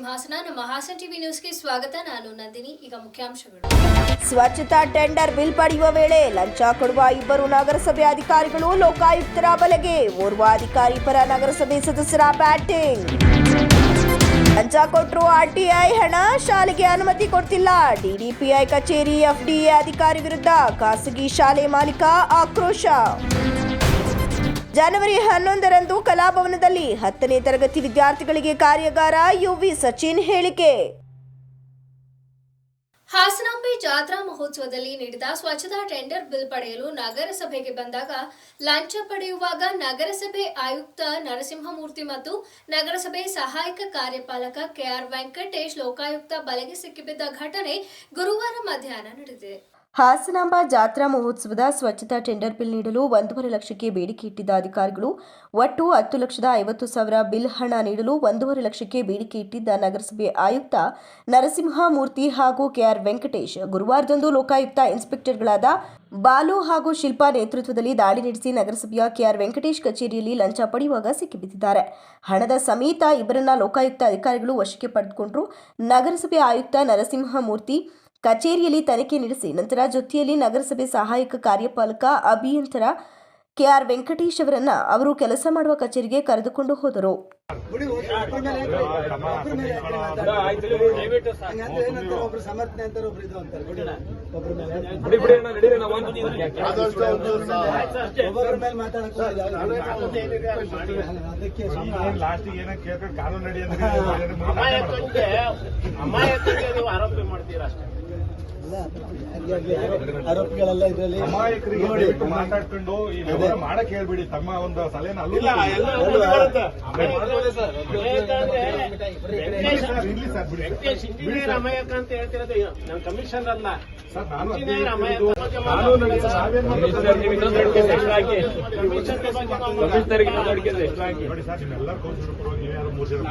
ಸಿಂಹಾಸನ ನಮ್ಮ ಹಾಸನ್ ಟಿವಿ ನ್ಯೂಸ್ಗೆ ಸ್ವಾಗತ. ನಾನು ನಂದಿನಿ. ಈಗ ಮುಖ್ಯಾಂಶಗಳು. ಸ್ವಚ್ಛತಾ ಟೆಂಡರ್ ಬಿಲ್ ಪಡೆಯುವ ವೇಳೆ ಲಂಚ ಕೊಡುವ ಇಬ್ಬರು ನಗರಸಭೆ ಅಧಿಕಾರಿಗಳು ಲೋಕಾಯುಕ್ತರ ಬಲೆಗೆ. ಓರ್ವ ಅಧಿಕಾರಿ ಪರ ನಗರಸಭೆ ಸದಸ್ಯರ ಬ್ಯಾಟಿಂಗ್. ಲಂಚ ಕೊಟ್ಟರು ಆರ್ಟಿಐ ಹಣ, ಶಾಲೆಗೆ ಅನುಮತಿ ಕೊಡ್ತಿಲ್ಲ. ಡಿಡಿಪಿಐ ಕಚೇರಿ ಎಫ್ಡಿಎ ಅಧಿಕಾರಿ ವಿರುದ್ಧ ಖಾಸಗಿ ಶಾಲೆ ಮಾಲೀಕ ಆಕ್ರೋಶ. ಜನವರಿ 11ರಂದು ಕಲಾಭವನದಲ್ಲಿ 10ನೇ ತರಗತಿ ವಿದ್ಯಾರ್ಥಿಗಳಿಗೆ ಕಾರ್ಯಾಗಾರ. ಯುವಿ ಸಚಿನ್ ಹೇಳಿಕೆ. ಹಾಸನಾಂಬೆ ಜಾತ್ರಾ ಮಹೋತ್ಸವದಲ್ಲಿ ನೀಡಿದ ಸ್ವಚ್ಛತಾ ಟೆಂಡರ್ ಬಿಲ್ ಪಡೆಯಲು ನಗರಸಭೆಗೆ ಬಂದಾಗ ಲಂಚ ಪಡೆಯುವಾಗ ನಗರಸಭೆ ಆಯುಕ್ತ ನರಸಿಂಹಮೂರ್ತಿ ಮತ್ತು ನಗರಸಭೆ ಸಹಾಯಕ ಕಾರ್ಯಪಾಲಕ ಕೆಆರ್ ವೆಂಕಟೇಶ್ ಲೋಕಾಯುಕ್ತ ಬಲೆಗೆ ಸಿಕ್ಕಿಬಿದ್ದ ಘಟನೆ ಗುರುವಾರ ಮಧ್ಯಾಹ್ನ ನಡೆದಿದೆ. ಹಾಸನಾಂಬ ಜಾತ್ರಾ ಮಹೋತ್ಸವದ ಸ್ವಚ್ಛತಾ ಟೆಂಡರ್ ಬಿಲ್ ನೀಡಲು 1.5 ಲಕ್ಷಕ್ಕೆ ಬೇಡಿಕೆ ಇಟ್ಟಿದ್ದ ಅಧಿಕಾರಿಗಳು ಒಟ್ಟು 10,50,000 ಬಿಲ್ ಹಣ ನೀಡಲು 1.5 ಲಕ್ಷಕ್ಕೆ ಬೇಡಿಕೆ ಇಟ್ಟಿದ್ದ ನಗರಸಭೆ ಆಯುಕ್ತ ನರಸಿಂಹಮೂರ್ತಿ ಹಾಗೂ ಕೆಆರ್ ವೆಂಕಟೇಶ್ ಗುರುವಾರದಂದು ಲೋಕಾಯುಕ್ತ ಇನ್ಸ್ಪೆಕ್ಟರ್ಗಳಾದ ಬಾಲು ಹಾಗೂ ಶಿಲ್ಪಾ ನೇತೃತ್ವದಲ್ಲಿ ದಾಳಿ ನಡೆಸಿ ನಗರಸಭೆಯ ಕೆಆರ್ ವೆಂಕಟೇಶ್ ಕಚೇರಿಯಲ್ಲಿ ಲಂಚ ಪಡೆಯುವಾಗ ಸಿಕ್ಕಿಬಿದ್ದಿದ್ದಾರೆ. ಹಣದ ಸಮೇತ ಇಬ್ಬರನ್ನ ಲೋಕಾಯುಕ್ತ ಅಧಿಕಾರಿಗಳು ವಶಕ್ಕೆ ಪಡೆದುಕೊಂಡರು. ನಗರಸಭೆ ಆಯುಕ್ತ ನರಸಿಂಹಮೂರ್ತಿ ಕಚೇರಿಯಲ್ಲಿ ತನಿಖೆ ನಡೆಸಿ ನಂತರ ಜೊತೆಯಲ್ಲಿ ನಗರಸಭೆ ಸಹಾಯಕ ಕಾರ್ಯಪಾಲಕ ಅಭಿಯಂತರ ಕೆಆರ್ ವೆಂಕಟೇಶ್ ಅವರನ್ನ ಅವರು ಕೆಲಸ ಮಾಡುವ ಕಚೇರಿಗೆ ಕರೆದುಕೊಂಡು ಹೋದರು. ಆರೋಪಿಗಳೆಲ್ಲ ಇದರಲ್ಲಿ ಅಮಾಯಕರಿಗೆ ಮಾತಾಡ್ಕೊಂಡು ಈ ವ್ಯವಹಾರ ಮಾಡಕ್ ಹೇಳ್ಬಿಡಿ. ತಮ್ಮ ಒಂದು ಸಲಹೆನ ಇಂಜಿನಿಯರ್ ಅಮಾಯಕ ಅಂತ ಹೇಳ್ತಿರೋದು ನಮ್ಮ ಕಮಿಷನ್ ಅಲ್ಲ ಸರ್. ನಾನು ನೋಡಿ ಸರ್, ನಿಮ್ಮೆಲ್ಲ ಕೌನ್ಸಿಲರ್ ನೀವ್ಯಾರು 3 ಜನ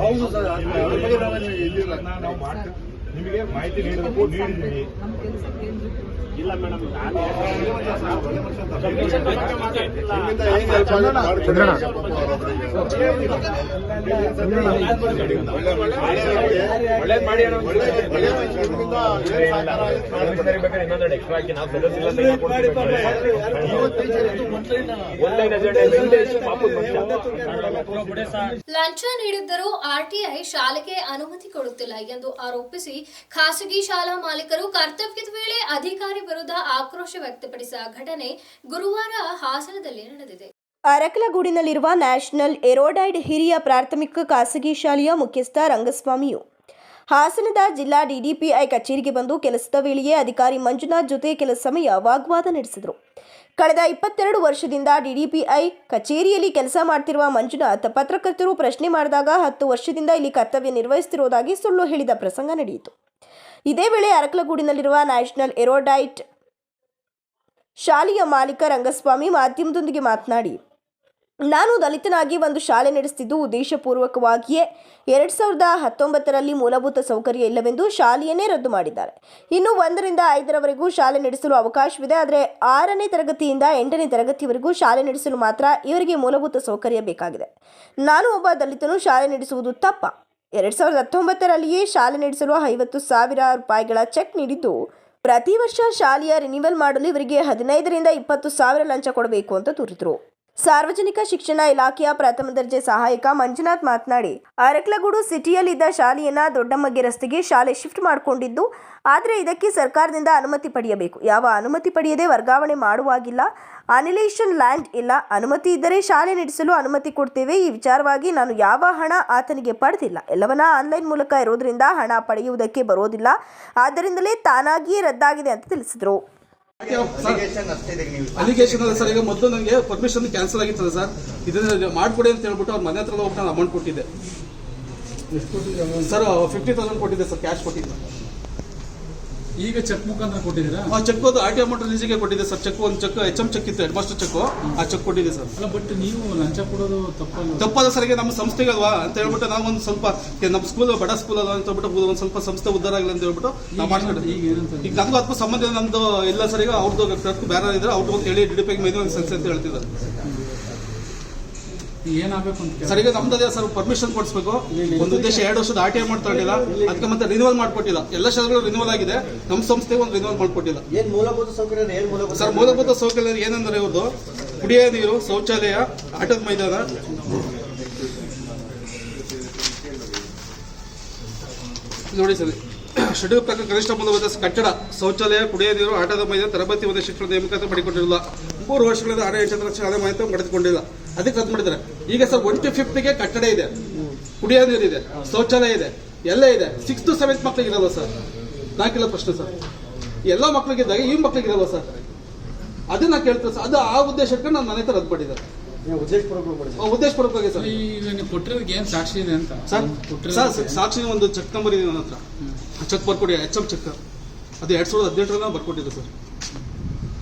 ಹೌದು ಸರ್. ನಾವು ಮಾಡ್ತೀವಿ, ನಿಮಗೆ ಮಾಹಿತಿ ನೀಡಿದ್ದೀವಿ. ಇಲ್ಲ ಮೇಡಮ್, ಲಂಚ ನೀಡಿದ್ದರೂ ಆರ್ಟಿಐ ಶಾಲೆಗೆ ಅನುಮತಿ ಕೊಡುತ್ತಿಲ್ಲ ಎಂದು ಆರೋಪಿಸಿ ಖಾಸಗಿ ಶಾಲಾ ಮಾಲೀಕರು ಕರ್ತವ್ಯದ ವೇಳೆ ಅಧಿಕಾರಿ ವಿರುದ್ಧ ಆಕ್ರೋಶ ವ್ಯಕ್ತಪಡಿಸಿದ ಘಟನೆ ಗುರುವಾರ ಹಾಸನದಲ್ಲಿ ನಡೆದಿದೆ. ಅರಕಲಗೂಡಿನಲ್ಲಿರುವ ನ್ಯಾಷನಲ್ ಏರೋಡೈಡ್ ಹಿರಿಯ ಪ್ರಾಥಮಿಕ ಖಾಸಗಿ ಶಾಲೆಯ ಮುಖ್ಯಸ್ಥ ರಂಗಸ್ವಾಮಿಯು ಹಾಸನದ ಜಿಲ್ಲಾ ಡಿಡಿಪಿಐ ಕಚೇರಿಗೆ ಬಂದು ಕೆಲಸದ ವೇಳೆಯೇ ಅಧಿಕಾರಿ ಮಂಜುನಾಥ್ ಜೊತೆ ಕೆಲ ಸಮಯ ವಾಗ್ವಾದ ನಡೆಸಿದರು. ಕಳೆದ 22 ವರ್ಷದಿಂದ ಡಿಡಿಪಿಐ ಕಚೇರಿಯಲ್ಲಿ ಕೆಲಸ ಮಾಡ್ತಿರುವ ಮಂಜುನಾಥ್ ಪತ್ರಕರ್ತರು ಪ್ರಶ್ನೆ ಮಾಡಿದಾಗ 10 ವರ್ಷದಿಂದ ಇಲ್ಲಿ ಕರ್ತವ್ಯ ನಿರ್ವಹಿಸುತ್ತಿರುವುದಾಗಿ ಸುಳ್ಳು ಹೇಳಿದ ಪ್ರಸಂಗ ನಡೆಯಿತು. ಇದೇ ವೇಳೆ ಅರಕಲಗೂಡಿನಲ್ಲಿರುವ ನ್ಯಾಷನಲ್ ಏರೋಡೈಟ್ ಶಾಲೆಯ ಮಾಲೀಕ ರಂಗಸ್ವಾಮಿ ಮಾಧ್ಯಮದೊಂದಿಗೆ ಮಾತನಾಡಿ, ನಾನು ದಲಿತನಾಗಿ ಒಂದು ಶಾಲೆ ನಡೆಸುತ್ತಿದ್ದು ಉದ್ದೇಶಪೂರ್ವಕವಾಗಿಯೇ 2019ರಲ್ಲಿ ಮೂಲಭೂತ ಸೌಕರ್ಯ ಇಲ್ಲವೆಂದು ಶಾಲೆಯನ್ನೇ ರದ್ದು ಮಾಡಿದ್ದಾರೆ. ಇನ್ನು 1ರಿಂದ 5ರವರೆಗೂ ಶಾಲೆ ನಡೆಸಲು ಅವಕಾಶವಿದೆ. ಆದರೆ 6ನೇ ತರಗತಿಯಿಂದ 8ನೇ ತರಗತಿವರೆಗೂ ಶಾಲೆ ನಡೆಸಲು ಮಾತ್ರ ಇವರಿಗೆ ಮೂಲಭೂತ ಸೌಕರ್ಯ ಬೇಕಾಗಿದೆ. ನಾನು ಒಬ್ಬ ದಲಿತನು ಶಾಲೆ ನಡೆಸುವುದು ತಪ್ಪ. 2019ರಲ್ಲಿಯೇ ಶಾಲೆ ನಡೆಸಲು 50,000 ರೂಪಾಯಿಗಳ ಚೆಕ್ ನೀಡಿದ್ದು ಪ್ರತಿ ವರ್ಷ ಶಾಲೆಯ ರಿನಿವಲ್ ಮಾಡಲು ಇವರಿಗೆ 15ರಿಂದ 20,000 ಲಂಚ ಕೊಡಬೇಕು ಅಂತ ದೂರಿದರು. ಸಾರ್ವಜನಿಕ ಶಿಕ್ಷಣ ಇಲಾಖೆಯ ಪ್ರಥಮ ದರ್ಜೆ ಸಹಾಯಕ ಮಂಜುನಾಥ್ ಮಾತನಾಡಿ, ಅರಕಲಗೂಡು ಸಿಟಿಯಲ್ಲಿದ್ದ ಶಾಲೆಯನ್ನ ದೊಡ್ಡಮ್ಮಗೆ ರಸ್ತೆಗೆ ಶಾಲೆ ಶಿಫ್ಟ್ ಮಾಡಿಕೊಂಡಿದ್ದು, ಆದರೆ ಇದಕ್ಕೆ ಸರ್ಕಾರದಿಂದ ಅನುಮತಿ ಪಡೆಯಬೇಕು. ಯಾವ ಅನುಮತಿ ಪಡೆಯದೆ ವರ್ಗಾವಣೆ ಮಾಡುವಾಗಿಲ್ಲ. ಅನಿಲೇಷನ್ ಲ್ಯಾಂಡ್ ಇಲ್ಲ. ಅನುಮತಿ ಇದ್ದರೆ ಶಾಲೆ ನಡೆಸಲು ಅನುಮತಿ ಕೊಡ್ತೇವೆ. ಈ ವಿಚಾರವಾಗಿ ನಾನು ಯಾವ ಹಣ ಆತನಿಗೆ ಪಡೆದಿಲ್ಲ. ಎಲ್ಲವನ್ನ ಆನ್ಲೈನ್ ಮೂಲಕ ಇರೋದ್ರಿಂದ ಹಣ ಪಡೆಯುವುದಕ್ಕೆ ಬರೋದಿಲ್ಲ. ಆದ್ದರಿಂದಲೇ ತಾನಾಗಿಯೇ ರದ್ದಾಗಿದೆ ಅಂತ ತಿಳಿಸಿದರು. ಅಲಿಗೇಷನ್ ಅಲ್ಲ ಸರ್. ಈಗ ಮೊದಲು ನನಗೆ ಪರ್ಮಿಷನ್ ಕ್ಯಾನ್ಸಲ್ ಆಗಿರ್ತದೆ ಸರ್. ಇದನ್ನ ಮಾಡ್ಕೊಡಿ ಅಂತ ಹೇಳ್ಬಿಟ್ಟು ಅವ್ರ ಮನೆ ಹತ್ರ ಹೋಗಿ ನಾನು ಅಮೌಂಟ್ ಕೊಟ್ಟಿದ್ದೆ ಸರ್. 50,000 ಕೊಟ್ಟಿದ್ದೆ ಸರ್, ಕ್ಯಾಶ್ ಕೊಟ್ಟಿದ್ದೆ. ಈಗ ಚೆಕ್ ಮುಖಾಂತರ ಕೊಟ್ಟಿದ್ದೀರಾ? ಚೆಕ್ ಅದು ಆರ್ಟಿ ಅಮೌಂಟ್ ರಿಲೀಸ್ಗೆ ಕೊಟ್ಟಿದ್ದೆ ಸರ್. ಚೆಕ್ ಒಂದು ಚೆಕ್ HM ಚೆಕ್ ಇತ್ತು, ಹೆಡ್ ಮಾಸ್ಟರ್ ಚೆಕ್, ಆ ಚೆಕ್ ಕೊಟ್ಟಿದ್ದೆ ಸರ್. ಅಲ್ಲ, ಬಟ್ ನೀವು ಲಂಚ ಕೊಡೋದು ತಪ್ಪಾದ ಸರಿಗೆ ನಮ್ಮ ಸಂಸ್ಥೆಗೆ ಅಲ್ವಾ ಅಂತ ಹೇಳ್ಬಿಟ್ಟು ನಾವು ಒಂದು ಸ್ವಲ್ಪ ನಮ್ಮ ಸ್ಕೂಲ್ ಬಡ ಸ್ಕೂಲ್ ಅಲ್ವಾ ಅಂತ ಹೇಳ್ಬಿಟ್ಟು ಒಂದು ಸ್ವಲ್ಪ ಸಂಸ್ಥೆ ಉದ್ದಾರ ಆಗಲಿ ಅಂತ ಹೇಳ್ಬಿಟ್ಟು ನಾವು ಮಾಡ್ಕೊಂಡ್ರೆ ಈಗ ನನಗೂ ಅದಕ್ಕೂ ಸಂಬಂಧ ನಮ್ದು ಇಲ್ಲ ಸರ್. ಈಗ ಅವ್ರದ್ದು ಕ್ಲರ್ಕ್ ಬೇರೆ ಇದ್ರೆ ಅವ್ರದ್ದು ಅಂತ ಹೇಳಿ ಡಿಡಿಪಿಗೆ ಮೇಲೆ ಒಂದು ಸಂಸ್ಥೆ ಅಂತ ಹೇಳ್ತಿದ್ದಾರೆ. ಏನಾಗಬೇಕು ಅಂತ ಸರ್ ಈಗ ನಮ್ದು ಅದೇ ಸರ್ ಪರ್ಮಿಷನ್ ಕೊಡಿಸ್ಬೇಕು. ಒಂದು ಉದ್ದೇಶ 2 ವರ್ಷದ RTI ಮಾಡ್ಕೊಂಡಿಲ್ಲ, ಅದಕ್ಕೆ ಮತ್ತೆ ರಿನ್ಯೂವಲ್ ಮಾಡ್ಕೊಟ್ಟಿಲ್ಲ. ಎಲ್ಲ ಶಾಲೆಗಳು ರಿನ್ಯೂವಲ್ ಆಗಿದೆ, ನಮ್ಮ ಸಂಸ್ಥೆಗೆ ಒಂದು ರಿನ್ಯೂವಲ್ ಮಾಡ್ಕೊಟ್ಟಿಲ್ಲ. ಏನ್ ಮೂಲಭೂತ ಸೌಕರ್ಯ ಏನ್ ಮೂಲಭೂತ ಸರ್ ಮೂಲಭೂತ ಸೌಕರ್ಯ ಏನಂದ್ರೆ ಇವ್ರದ್ದು ಕುಡಿಯೋ ನೀರು, ಶೌಚಾಲಯ, ಆಟದ ಮೈದಾನ, ನೋಡಿ ಸರ್ ಶೆಡ್ಯೂಲ್ ಪ್ರಕಾರ ಕನಿಷ್ಠ ಮೂಲಭೂತ ಕಟ್ಟಡ, ಶೌಚಾಲಯ, ಕುಡಿಯೋ ನೀರು, ಆಟದ ಮೈದಾನ, ತರಬೇತಿ ಮತ್ತು ಶಿಕ್ಷಣ ನೇಮಕಾತಿ ಮಾಡಿಕೊಂಡಿರಲಿಲ್ಲ. 3 ವರ್ಷಗಳಿಂದ ಆಡಳಿತ ಲಕ್ಷ ಹಣ ಮಾಹಿತಿ ಪಡೆದುಕೊಂಡಿಲ್ಲ, ಅದಕ್ಕೆ ರದ್ದು ಮಾಡಿದ್ದಾರೆ. ಈಗ ಸರ್ 1 to 5ಗೆ ಕಟ್ಟಡ ಇದೆ, ಕುಡಿಯೋ ನೀರು ಇದೆ, ಶೌಚಾಲಯ ಇದೆ, ಎಲ್ಲ ಇದೆ. 6th to 7th ಮಕ್ಕಳಿಗೆ ಇರಲ್ಲ ಸರ್. ನಾಲ್ಕಿಲ್ಲ ಪ್ರಶ್ನೆ ಸರ್. ಎಲ್ಲ ಮಕ್ಕಳಿಗಿದ್ದಾಗ ಈ ಮಕ್ಕಳಿಗೆ ಇರಲ್ಲ ಸರ್. ಅದನ್ನ ಕೇಳ್ತಾರೆ ಸರ್. ಅದು ಆ ಉದ್ದೇಶಕ್ಕೆ ನಾನು ಮನೆ ಹತ್ರ ರದ್ದು ಮಾಡಿದ್ದಾರೆ. ಉದ್ದೇಶಪೂರ್ವಕವಾಗಿ ಸರ್. ಈಗ ನೀವು ಕೊಟ್ಟಿರೋದಕ್ಕೆ ಏನ್ ಸಾಕ್ಷಿ ಇದೆ ಅಂತ ಸರ್ ಸಾಕ್ಷಿ ಒಂದು ಚೆಕ್ ನಂಬರ್ ಇದೆ ನನ್ನ ಹತ್ರ. ಚೆಕ್ ಬರ್ಕೊಡಿ, HM ಚೆಕ್. ಅದು 2018 ಬರ್ಕೊಟ್ಟಿದೆ ಸರ್.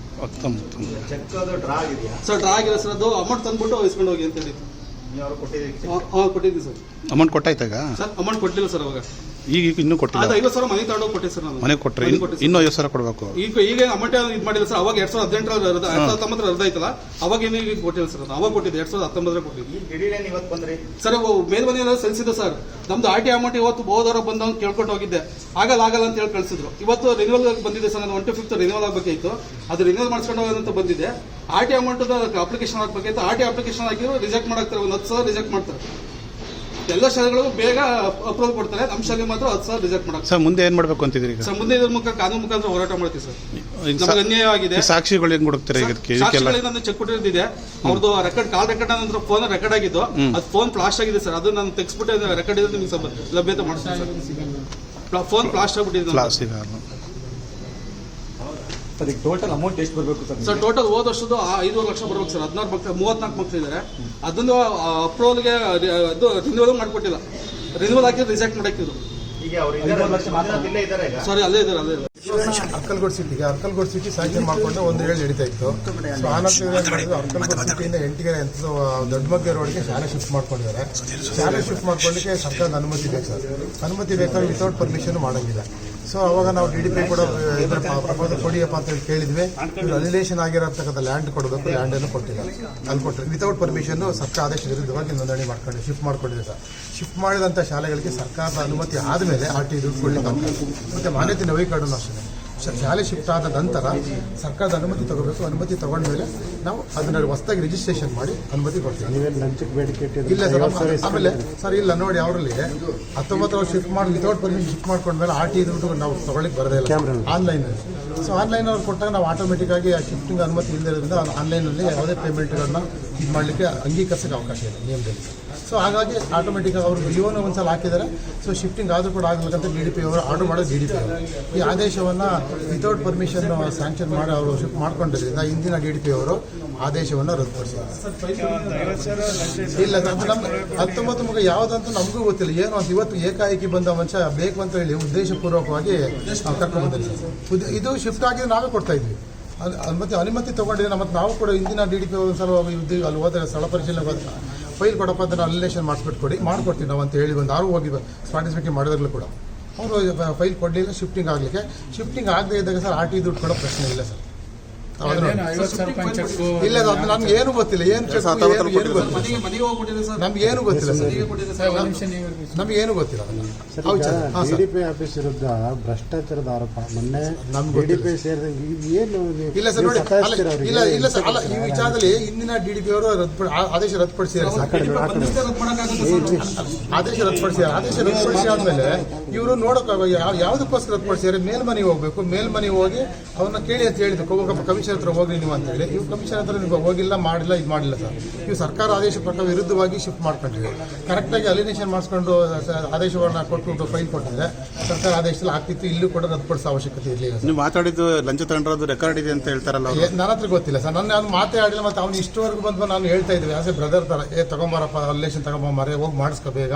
ಚೆಕ್ ಅದು ಡ್ರಾ ಆಗಿದೆಯಾ ಸರ್? ಡ್ರಾ ಆಗಿದೆ ಸರ್. ಅದು ಅಮೌಂಟ್ ತಂದ್ಬಿಟ್ಟು ಇಸ್ಕೊಂಡು ಹೋಗಿ ಅಂತ ಹೇಳಿ ಕೊಟ್ಟಿದ್ದೀವಿ ಸರ್. ಅಮೌಂಟ್ ಕೊಟ್ಟಾಯ್ತಾಗ ಸರ್ ಅಮೌಂಟ್ ಕೊಟ್ಟಿಲ್ಲ ಸರ್ ಅವಾಗ. ಈಗ ಇನ್ನೂ ಕೊಟ್ಟಿಲ್ಲ. ಅದು 50,000 ಮನೆ ತಗೊಂಡೋಗಿ ಕೊಟ್ಟೆ ಸರ್ ನಾನು. ಮನೆಗೆ ಕೊಟ್ಟರೆ ಇನ್ನೂ 50,000 ಕೊಡಬೇಕು. ಈಗ ಅಮೌಂಟ್ ಇದು ಮಾಡಿಲ್ಲ ಸರ್. ಅವಾಗ 2018 2019 ರದ್ದು ಆಯ್ತಲ್ಲ, ಅವಾಗ ಏನು ಈಗ ಕೊಟ್ಟಿಲ್ಲ ಸರ್. ಅವಾಗ ಕೊಟ್ಟಿದ್ದೆ 2019 ಕೊಟ್ಟಿದ್ದೆ ಇವತ್ತು ಬಂದ್ರಿ ಸರ್. ಮೇಲ್ಮನೆಯಲ್ಲ ಸಲ್ಲಿಸಿದೆ ಸರ್. ನಮ್ದು RTI ಅಮೌಂಟ್ ಇವತ್ತು ಬಹುದವರ ಬಂದು ಕೇಳ್ಕೊಂಡು ಹೋಗಿದ್ದೆ, ಆಗಲ್ಲ ಅಂತ ಹೇಳಿ ಕಳಿಸಿದ್ರು. ಇವತ್ತು ರಿನ್ಯೂವಲ್ ಬಂದಿದೆ ಸರ್. ನಾನು 1 to 5th ರಿನ್ಯೂವಲ್ ಆಗಬೇಕಾಗಿತ್ತು, ಅದು ರಿನ್ಯೂವಲ್ ಮಾಡಿಸ್ಕೊಂಡು ಹೋಗೋದಂತ ಬಂದಿದೆ. RTI ಅಮೌಂಟ್ ಅಪ್ಲಿಕೇಶನ್ ಹಾಕಬೇಕಾಗಿತ್ತು. RTI ಅಪ್ಲಿಕೇಶನ್ ಹಾಕಿದ್ರು ರಿಜೆಕ್ಟ್ ಮಾಡಾಕ್ತಾರೆ. ಒಂದು 10,000 ರಿಜೆಕ್ಟ್ ಮಾಡ್ತಾರೆ. ಎಲ್ಲ ಶಾಲೆಗಳು ಬೇಗ ಅಪ್ರೂವಲ್ ಕೊಡ್ತಾರೆ, ನಮ್ಮ ಶಾಲೆ ಮಾತ್ರ 10,000 ರಿಜೆಕ್ಟ್ ಮಾಡಕ್ಕೆ. ಸರ್ ಮುಂದೆ ಏನ್ ಮಾಡ್ಬೇಕು ಅಂತಿದ್ದೀರಿ ಈಗ? ಸರ್ ಮುಂದೆ ಇದ್ರ ಕಾನೂನು ಮುಖಾಂತರ ಹೋರಾಟ ಮಾಡ್ತೀವಿ ಸರ್. ನಮಗೆ ಅನ್ಯಾಯವಾಗಿದೆ. ಸಾಕ್ಷಿಗಳು ಹೆಂಗ್ ಹುಡುಕ್ತಾರೆ ಇದಕ್ಕೆ? ನಾನು ಚೆಕ್ ಕೊಟ್ಟಿದ್ದಿದೆ. ಅವ್ರದ್ದು ರೆಕಾರ್ಡ್, ಕಾಲ್ ರೆಕಾರ್ಡ್ ಅಂದ್ರೆ ಫೋನ್ ರೆಕಾರ್ಡ್ ಆಗಿದ್ದು, ಅದು ಫೋನ್ ಫ್ಲಾಶ್ ಆಗಿದೆ ಸರ್. ಅದು ನಾನು ತೆಗೆಸ್ಬಿಟ್ಟು ರೆಕಾರ್ಡ್ ಇದ್ರೆ ನಿಮ್ಗೆ ಲಭ್ಯತೆ ಮಾಡ್ತೀನಿ ಸರ್. ಫೋನ್ ಫ್ಲಾಶ್ ಆಗ್ಬಿಟ್ಟಿದೆ. ಟೋಟಲ್ ಅಮೌಂಟ್ ಎಷ್ಟು ಬರಬೇಕು ಸರ್? ಟೋಟಲ್ ಹೋದ ವರ್ಷದ್ದು 5 ಲಕ್ಷ ಬರ್ಬೇಕು ಸರ್. 16 ಮಕ್ಕಳು, 34 ಮಕ್ಕಳು ಇದ್ದಾರೆ. ಅದನ್ನು ಅಪ್ರೂವಲ್ಗೆ ಅದು ರಿನ್ಯೂವಲ್ ಮಾಡ್ಕೊಟ್ಟಿಲ್ಲ. ರಿನ್ಯೂವಲ್ ಹಾಕಿದ್ರೆ ರಿಜೆಕ್ಟ್ ಮಾಡಾಕಿದ್ರು. ಸಾರಿ, ಅಲ್ಲೇ ಇದ್ದಾರೆ. ಅರ್ಕಲ್ಗೋಡ್ ಸಿಟಿಗೆ ಸ್ಯಾಂಕ್ಷನ್ ಮಾಡಿಕೊಂಡು 1 7 ನಡೀತಾ ಇತ್ತು. ಸೊ ಆನಂತರ ಅರ್ಕಲ್ಗೋಡ್ ಸಿಟಿಯಿಂದ 8ಗೆ ದೊಡ್ಡಮಗ್ಗೆ ರೋಡ್ಗೆ ಶಾಲೆ ಶಿಫ್ಟ್ ಮಾಡ್ಕೊಂಡಿದ್ದಾರೆ. ಶಾಲೆ ಶಿಫ್ಟ್ ಮಾಡ್ಕೊಳ್ಳಿಕ್ಕೆ ಸರ್ಕಾರದ ಅನುಮತಿ ಬೇಕು ಸರ್. ಅನುಮತಿ ಬೇಕಾದ್ರೆ ವಿತೌಟ್ ಪರ್ಮಿಷನ್ ಮಾಡಂಗಿಲ್ಲ. ಸೊ ಅವಾಗ ನಾವು DDP ಕೂಡ ಪ್ರಪೋಸಲ್ ಕೊಡಿಯಪ್ಪ ಅಂತ ಹೇಳಿ ಕೇಳಿದ್ವಿ. ಇವರು ಅಲಿನೇಷನ್ ಆಗಿರತಕ್ಕಂಥ ಲ್ಯಾಂಡ್ ಕೊಡಬೇಕು, ಲ್ಯಾಂಡನ್ನು ಕೊಟ್ಟಿಲ್ಲ. ಅಲ್ಲಿ ಕೊಟ್ಟರೆ ವಿತೌಟ್ ಪರ್ಮಿಷನ್ ಸರ್ಕಾರ ಆದೇಶ ವಿರುದ್ಧವಾಗಿ ನೋಂದಣಿ ಮಾಡ್ಕೊಂಡು ಶಿಫ್ಟ್ ಮಾಡ್ಕೊಂಡಿದೆ ಸರ್. ಶಿಫ್ಟ್ ಮಾಡಿದಂಥ ಶಾಲೆಗಳಿಗೆ ಸರ್ಕಾರದ ಅನುಮತಿ ಆದಮೇಲೆ RTI ದುಡ್ಡು ಕೊಡಲಿಕ್ಕೆ ಮತ್ತು ಮಾನ್ಯತೆ ನವೀಕರಣ ಅಷ್ಟೇ. ಶಾಲೆ ಶಿಫ್ಟ್ ಆದ ನಂತರ ಸರ್ಕಾರದ ಅನುಮತಿ ತಗೋಬೇಕು. ಅನುಮತಿ ತಗೊಂಡ್ಮೇಲೆ ನಾವು ಅದನ್ನ ಹೊಸದಾಗಿ ರಿಜಿಸ್ಟ್ರೇಷನ್ ಮಾಡಿ ಅನುಮತಿ ಕೊಡ್ತೀವಿ. ಇಲ್ಲ ಸರ್. ಆಮೇಲೆ ಸರ್ ಇಲ್ಲ ನೋಡಿ, ಅವರಲ್ಲಿ 19 ವರ್ಷ ಶಿಫ್ಟ್ ಮಾಡಿ ವಿತೌಟ್ ಪರ್ಮಿಷನ್ ಶಿಫ್ಟ್ ಮಾಡ್ಕೊಂಡ್ಮೇಲೆ RTI ದುಡ್ಡು ನಾವು ತಗೊಳ್ಳಿಕ್ಕೆ ಬರೋದೇ ಇಲ್ಲ ಆನ್ಲೈನಲ್ಲಿ. ಸೊ ಆನ್ಲೈನ್ ಅವ್ರು ಕೊಟ್ಟಾಗ ನಾವು ಆಟೋಮೆಟಿಕ್ ಆಗಿ ಆ ಶಿಫ್ಟಿಂಗ್ ಅನುಮತಿ ಇಲ್ಲದಿರೋದ್ರಿಂದ ಆನ್ಲೈನಲ್ಲಿ ಯಾವುದೇ ಪೇಮೆಂಟ್ಗಳನ್ನ ಇದು ಮಾಡಲಿಕ್ಕೆ ಅಂಗೀಕರಿಸೋಕ್ಕೆ ಅವಕಾಶ ಇದೆ ನಿಯಮದಲ್ಲಿ. ಸೊ ಹಾಗಾಗಿ ಆಟೋಮೆಟಿಕ್ ಅವರು ಡಿಒನ ಒಂದ್ಸಲ ಹಾಕಿದ್ದಾರೆ. ಸೊ ಶಿಫ್ಟಿಂಗ್ ಆದರೂ ಕೂಡ ಆಗಬೇಕಂತ DDP ಅವರು ಆರ್ಡರ್ ಮಾಡೋದು. DDP ಅವರು ಈ ಆದೇಶವನ್ನು ವಿತೌಟ್ ಪರ್ಮಿಷನ್ ಸ್ಯಾಂಕ್ಷನ್ ಮಾಡಿ ಅವರು ಶಿಫ್ಟ್ ಮಾಡ್ಕೊಂಡಿದ್ದರಿಂದ ಹಿಂದಿನ DDP ಅವರು ಆದೇಶವನ್ನು ರದ್ದುಪಡಿಸಿದ್ದಾರೆ. ಇಲ್ಲ ಸರ್, ನಮ್ಮ 19 ಮಗ ಯಾವುದಂತ ನಮಗೂ ಗೊತ್ತಿಲ್ಲ ಏನು ಅಂತ. ಇವತ್ತು ಏಕಾಏಕಿ ಬಂದ ಮನುಷ್ಯ ಬೇಕು ಅಂತ ಹೇಳಿ ಉದ್ದೇಶಪೂರ್ವಕವಾಗಿ ಕರ್ಕೊಂಡು ಬಂದಿದ್ದೀವಿ. ಇದು ಶಿಫ್ಟ್ ಆಗಿದ್ದು ನಾವೇ ಕೊಡ್ತಾ ಇದ್ವಿ. ಮತ್ತೆ ಅನುಮತಿ ತೊಗೊಂಡಿದ್ದೀವಿ. ಮತ್ತು ನಾವು ಕೂಡ ಹಿಂದಿನ DDP ಒಂದ್ಸಲ ಅಲ್ಲಿ ಹೋದರೆ ಸ್ಥಳ ಪರಿಶೀಲನೆ ಬಂದ ಫೈಲ್ ಕೊಡಪ್ಪ ಅಂತ ಅಲಿನೇಷನ್ ಮಾಡಿಸ್ಬಿಟ್ಟು ಮಾಡ್ಕೊಡ್ತೀವಿ ನಾವು ಅಂತ ಹೇಳಿ ಬಂದು ಯಾರು ಹೋಗಿ ಪಾರ್ಟಿಸಿಪೇಟ್ ಮಾಡಿದಾಗಲೂ ಕೂಡ ಅವರು ಫೈಲ್ ಕೊಡಲಿಲ್ಲ ಶಿಫ್ಟಿಂಗ್ ಆಗಲಿಕ್ಕೆ. ಶಿಫ್ಟಿಂಗ್ ಆಗದೆ ಇದ್ದಾಗ ಸರ್ RTI ದುಡ್ಡು ಕೊಡೋ ಪ್ರಶ್ನೆ ಇಲ್ಲ ಸರ್. ಇಲ್ಲ ಸರ್, ನಮ್ಗೆ ಏನು ಗೊತ್ತಿಲ್ಲ. ನಮ್ಗೇನು ಗೊತ್ತಿಲ್ಲ ಸರ್. ನಮ್ಗೇನು ಗೊತ್ತಿಲ್ಲ. DDP ಆಫೀಸ್ ವಿರುದ್ಧ ಭ್ರಷ್ಟಾಚಾರದ ಆರೋಪ ಮೊನ್ನೆ DDP ಸೇರಿದಂಗೆ ಏನು ಇಲ್ಲ ಸರ್ ನೋಡಿ. ಇಲ್ಲ ಸರ್, ಅಲ್ಲ ಈ ವಿಚಾರದಲ್ಲಿ ಹಿಂದಿನ DDP ಅವರು ಆದೇಶ ರದ್ದುಪಡಿಸಿದ್ದಾರೆ. ಆದೇಶ ರದ್ದುಪಡಿಸಿ ಆದ್ಮೇಲೆ ಇವರು ನೋಡೋಕೆ ಯಾವುದಕ್ಕೋಸ್ಕರ ರದ್ದುಪಡಿಸಿದ್ದಾರೆ? ಮೇಲ್ಮನೆಗೆ ಹೋಗ್ಬೇಕು. ಮೇಲ್ಮನೆಗೆ ಹೋಗಿ ಅವ್ರನ್ನ ಕೇಳಿ ಅಂತ ಹೇಳಿದ್ರು, ಕಮಿಷನ್ ಹತ್ರ ಹೋಗಿ ನೀವು ಅಂತ ಹೇಳಿ. ಇವ್ರು ಕಮಿಷನ್ ಹತ್ರ ನೀವು ಹೋಗಿಲ್ಲ, ಮಾಡಿಲ್ಲ, ಇದು ಮಾಡಿಲ್ಲ ಸರ್. ಇವು ಸರ್ಕಾರ ಆದೇಶ ಪ್ರಕಾರ ವಿರುದ್ಧವಾಗಿ ಶಿಫ್ಟ್ ಮಾಡ್ಕೊಂಡಿವೆ. ಕರೆಕ್ಟಾಗಿ ಅಲಿನೇಷನ್ ಮಾಡಿಸ್ಕೊಂಡು ಆದೇಶವನ್ನು ಕೊಟ್ಟು ಫೈಲ್ ಕೊಟ್ಟಿದ್ರೆ ಸರ್ಕಾರ ಆದೇಶದಲ್ಲಿ ಆಗ್ತಿತ್ತು. ಇಲ್ಲೂ ಕೂಡ ರದ್ದುಪಡಿಸೋ ಅವಶ್ಯಕತೆ ಇರಲಿಲ್ಲ. ನೀವು ಮಾತಾಡಿದ್ದು ಲಂಚ ತಗೊಂಡಿರೋದು ರೆಕಾರ್ಡ್ ಇದೆ ಅಂತ ಹೇಳ್ತಾರಲ್ಲ? ನನ್ನ ಹತ್ರ ಗೊತ್ತಿಲ್ಲ ಸರ್. ನಾನು ಮಾತೇ ಆಡಿಲ್ಲ. ಮತ್ತು ಅವ್ನು ಇಷ್ಟವರೆಗೂ ಬಂದು ನಾನು ಹೇಳ್ತಾ ಇದ್ವಿ ಆಸ್ ಎ ಬ್ರದರ್ ಥರ, ತಗೊಂಬರಪ್ಪ ಅಲಿನೇಷನ್ ತಗೊಂಬಾರೆ, ಹೋಗಿ ಮಾಡಿಸ್ಕೊ, ಬೇಗ